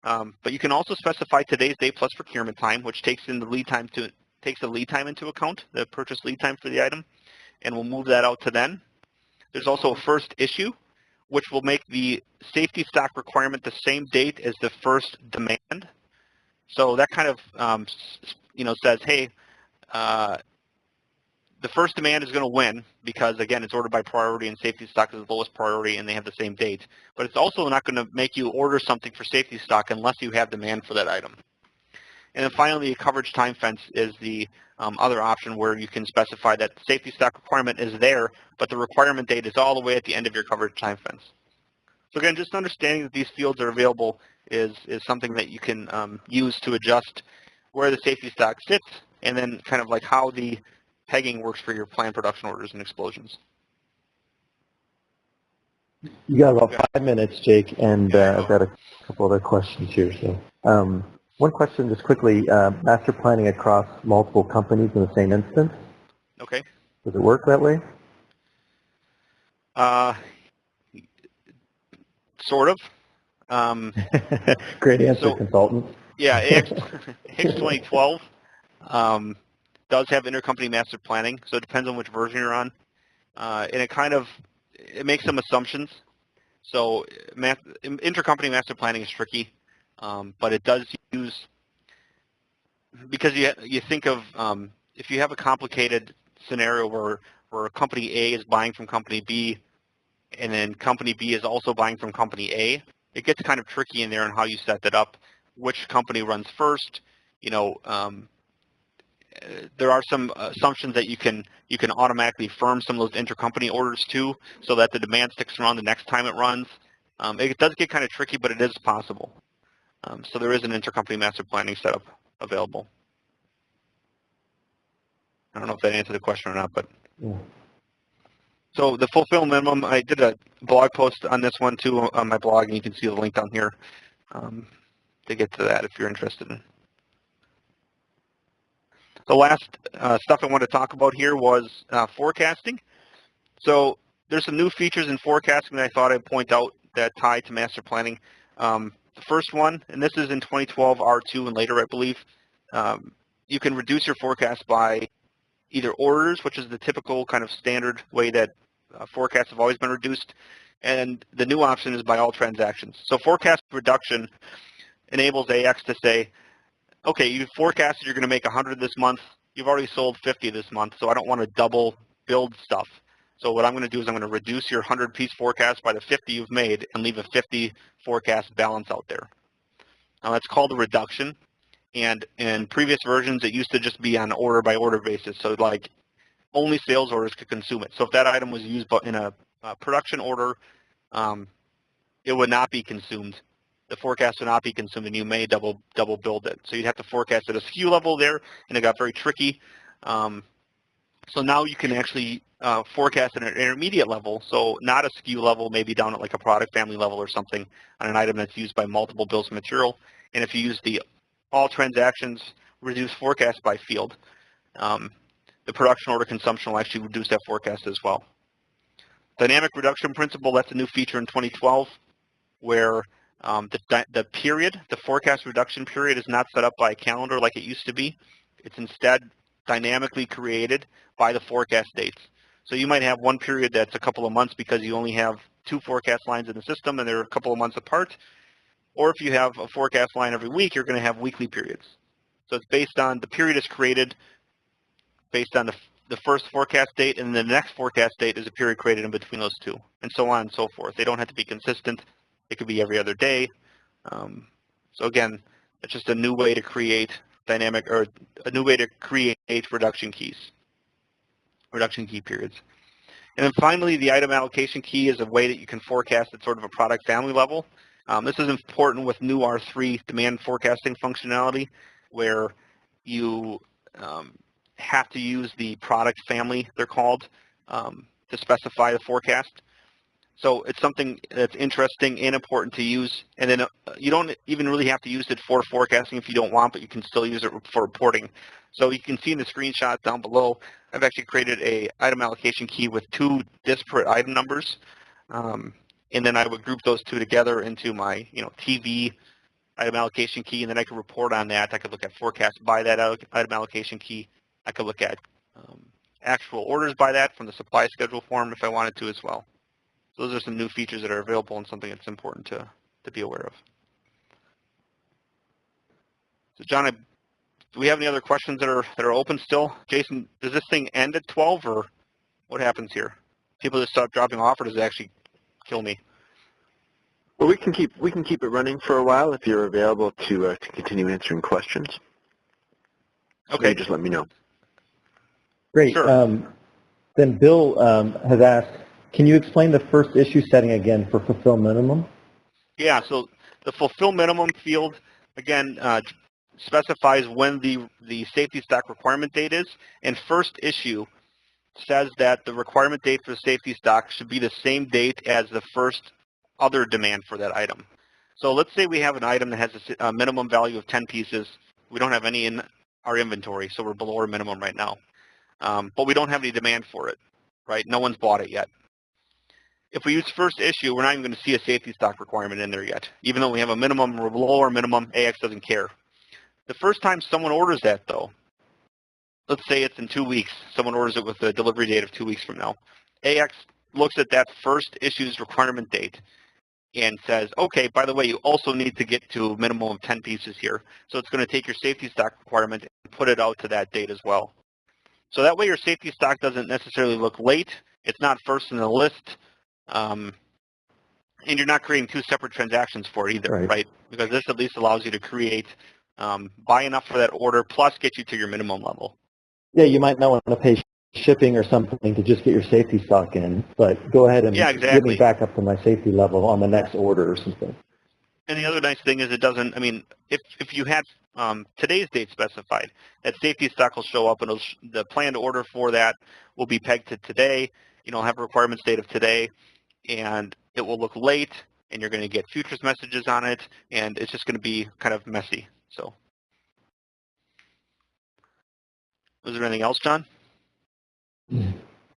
Speaker 2: But you can also specify today's date plus procurement time, which takes the lead time into account, the purchase lead time for the item, and we'll move that out to then. There's also a first issue, which will make the safety stock requirement the same date as the first demand. So that kind of says, hey, the first demand is going to win because, again, it's ordered by priority and safety stock is the lowest priority and they have the same date. But it's also not going to make you order something for safety stock unless you have demand for that item. And then finally, a coverage time fence is the other option where you can specify that the safety stock requirement is there, but the requirement date is all the way at the end of your coverage time fence. So again, just understanding that these fields are available is something that you can use to adjust where the safety stock sits and then kind of like how the pegging works for your planned production orders and explosions.
Speaker 3: You got about 5 minutes, Jake, and I've got a couple other questions here. So, one question, just quickly: master planning across multiple companies in the same instance.
Speaker 2: Okay.
Speaker 3: Does it work that way?
Speaker 2: Sort of.
Speaker 3: Great answer,
Speaker 2: So,
Speaker 3: consultant.
Speaker 2: yeah, AX 2012 does have intercompany master planning, so it depends on which version you're on, and it makes some assumptions. So, intercompany master planning is tricky, but it does use, because you think of if you have a complicated scenario where company A is buying from company B, and then company B is also buying from company A, it gets kind of tricky in there on how you set that up, which company runs first. There are some assumptions that you can automatically firm some of those intercompany orders too, so that the demand sticks around the next time it runs. It does get kind of tricky, but it is possible. So there is an intercompany master planning setup available. I don't know if that answered the question or not, but
Speaker 3: Yeah.
Speaker 2: so the fulfill minimum, I did a blog post on this one too on my blog, and you can see the link down here to get to that if you're interested in. The last stuff I want to talk about here was forecasting. So there's some new features in forecasting that I thought I'd point out that tie to master planning. The first one, and this is in 2012 R2 and later, I believe, you can reduce your forecast by either orders, which is the typical kind of standard way that forecasts have always been reduced, and the new option is by all transactions. So forecast reduction enables AX to say, okay, you forecasted you're going to make 100 this month. You've already sold 50 this month, so I don't want to double build stuff. So what I'm going to do is I'm going to reduce your 100-piece forecast by the 50 you've made and leave a 50 forecast balance out there. Now that's called a reduction. And in previous versions, it used to just be on order-by-order basis. So like only sales orders could consume it. So if that item was used in a production order, it would not be consumed. The forecast would not be consumed, and you may double build it. So you'd have to forecast at a SKU level there, and it got very tricky. So now you can actually forecast at an intermediate level, so not a SKU level, maybe down at like a product family level or something on an item that's used by multiple bills of material. And if you use the all transactions reduce forecast by field, the production order consumption will actually reduce that forecast as well. Dynamic reduction principle, that's a new feature in 2012 where the forecast reduction period is not set up by a calendar like it used to be. It's instead dynamically created by the forecast dates. So you might have one period that's a couple of months because you only have 2 forecast lines in the system and they're a couple of months apart. Or if you have a forecast line every week, you're going to have weekly periods. So it's based on, the period is created based on the first forecast date, and the next forecast date is a period created in between those two, and so on and so forth. They don't have to be consistent. It could be every other day. So again, it's just a new way to create dynamic, or a new way to create reduction keys, reduction key periods. And then finally, the item allocation key is a way that you can forecast at sort of a product family level. This is important with new R3 demand forecasting functionality, where you have to use the product family, they're called, to specify the forecast. So it's something that's interesting and important to use. And then you don't even really have to use it for forecasting if you don't want, but you can still use it for reporting. So you can see in the screenshot down below, I've actually created a item allocation key with 2 disparate item numbers. And then I would group those 2 together into my TV item allocation key, and then I could report on that. I could look at forecasts by that item allocation key. I could look at actual orders by that from the supply schedule form if I wanted to as well. So those are some new features that are available and something that's important to be aware of. So John, do we have any other questions that are open still? Jason, does this thing end at 12 or what happens here? People just stop dropping off, or does it actually kill me?
Speaker 1: Well, we can keep it running for a while if you're available to continue answering questions.
Speaker 2: Okay.
Speaker 1: So just let me know.
Speaker 3: Great.
Speaker 2: Sure.
Speaker 3: Then Bill has asked, can you explain the first issue setting again for fulfill minimum?
Speaker 2: Yeah, so the fulfill minimum field, again, specifies when the safety stock requirement date is, and first issue says that the requirement date for the safety stock should be the same date as the first other demand for that item. So let's say we have an item that has a minimum value of 10 pieces. We don't have any in our inventory, so we're below our minimum right now. But we don't have any demand for it, right? No one's bought it yet. If we use first issue, we're not even going to see a safety stock requirement in there yet. Even though we have a minimum or below our minimum, AX doesn't care. The first time someone orders that, though, let's say it's in 2 weeks. Someone orders it with a delivery date of 2 weeks from now. AX looks at that first issue's requirement date and says, okay, by the way, you also need to get to a minimum of 10 pieces here. So it's going to take your safety stock requirement and put it out to that date as well. So that way your safety stock doesn't necessarily look late. It's not first in the list. And you're not creating two separate transactions for it either, right? Because this at least allows you to create, buy enough for that order, plus get you to your minimum level.
Speaker 3: Yeah, you might not want to pay shipping or something to just get your safety stock in, but go ahead and get me back up to my safety level on the next order or something.
Speaker 2: And the other nice thing is it doesn't, I mean, if you had today's date specified, that safety stock will show up and the planned order for that will be pegged to today. You know, have a requirements date of today, and it will look late, and you're going to get futures messages on it, and it's just going to be kind of messy. So, was there anything else, John?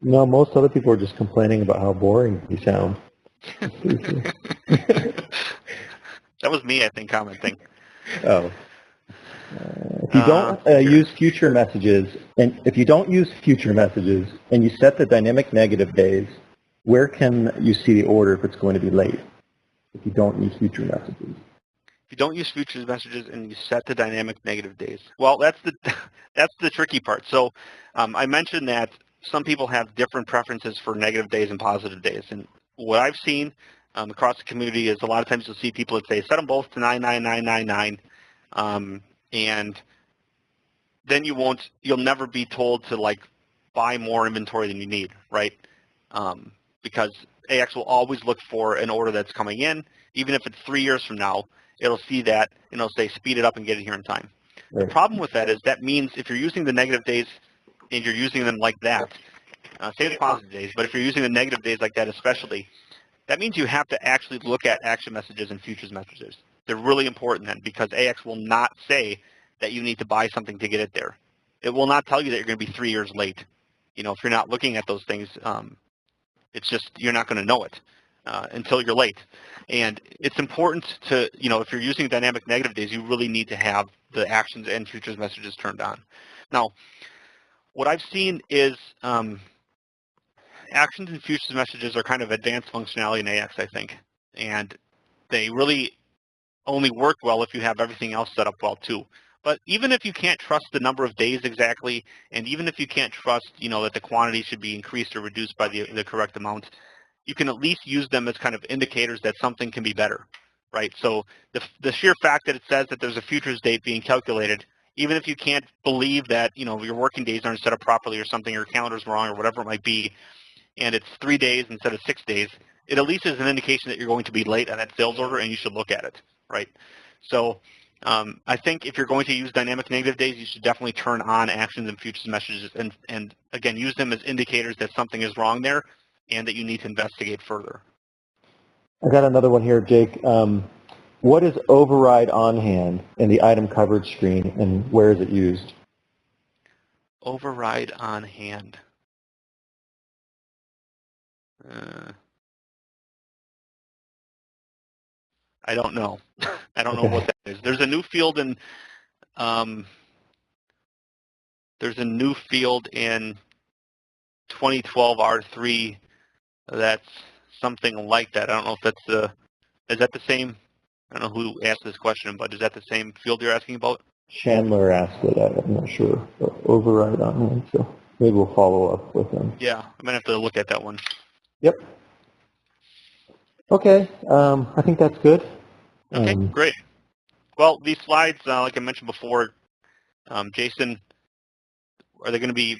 Speaker 3: No, most other people are just complaining about how boring you sound. That
Speaker 2: was me, I think, commenting.
Speaker 3: Oh. If you don't use future messages, and if you don't use future messages, and you set the dynamic negative days, where can you see the order if it's going to be late? If you don't use future messages.
Speaker 2: If you don't use futures messages and you set the dynamic negative days, well, that's the tricky part. So I mentioned that some people have different preferences for negative days and positive days, and what I've seen across the community is a lot of times you'll see people that say set them both to 99999, and then you'll never be told to like buy more inventory than you need, right? Because AX will always look for an order that's coming in, even if it's 3 years from now. It'll see that and it'll say speed it up and get it here in time. Right. The problem with that is that means if you're using the negative days and you're using them like that, same with positive days, but if you're using the negative days like that especially, that means you have to actually look at action messages and futures messages. They're really important then, because AX will not say that you need to buy something to get it there. It will not tell you that you're going to be 3 years late. You know, if you're not looking at those things, it's just you're not going to know it until you're late. And it's important to, you know, if you're using dynamic negative days, you really need to have the actions and futures messages turned on. Now, what I've seen is actions and futures messages are kind of advanced functionality in AX, I think. And they really only work well if you have everything else set up well too. But even if you can't trust the number of days exactly, and even if you can't trust, you know, that the quantity should be increased or reduced by the correct amount, you can at least use them as kind of indicators that something can be better, right? So the sheer fact that it says that there's a futures date being calculated, even if you can't believe that, you know, your working days aren't set up properly or something, your calendar's wrong or whatever it might be, and it's 3 days instead of 6 days, it at least is an indication that you're going to be late on that sales order and you should look at it, right? So I think if you're going to use dynamic negative days, you should definitely turn on actions and futures messages and again, use them as indicators that something is wrong there and that you need to investigate further.
Speaker 3: I got another one here, Jake. What is override on hand in the item coverage screen, and where is it used?
Speaker 2: Override on hand. I don't know. I don't know what that is. There's a new field in 2012 R3 that's something like that. I don't know if that's is that the same? I don't know who asked this question, but is that the same field you're asking about?
Speaker 3: Chandler asked it. I'm not sure. Override on hand, so maybe we'll follow up with him.
Speaker 2: Yeah, I'm gonna have to look at that one.
Speaker 3: Yep. Okay, I think that's good.
Speaker 2: Okay, great. Well, these slides, like I mentioned before, Jason, are they going to be?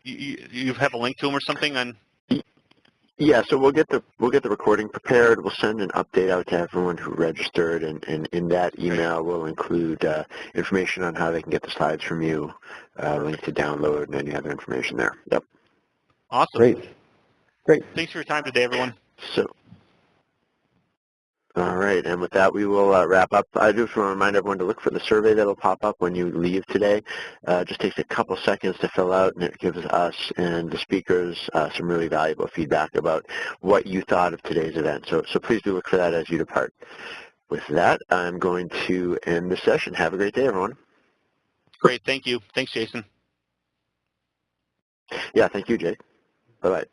Speaker 2: You have a link to them or something on?
Speaker 1: Yeah, so we'll get the recording prepared. We'll send an update out to everyone who registered, and in that email we'll include information on how they can get the slides from you, link to download, and then you have information there. Yep.
Speaker 2: Awesome.
Speaker 3: Great.
Speaker 2: Thanks for your time today, everyone.
Speaker 1: So, all right, and with that, we will wrap up. I just want to remind everyone to look for the survey that will pop up when you leave today. It just takes a couple seconds to fill out, and it gives us and the speakers some really valuable feedback about what you thought of today's event. So please do look for that as you depart. With that, I'm going to end the session. Have a great day, everyone.
Speaker 2: Great. Thank you. Thanks, Jason.
Speaker 1: Yeah, thank you, Jake. Bye-bye.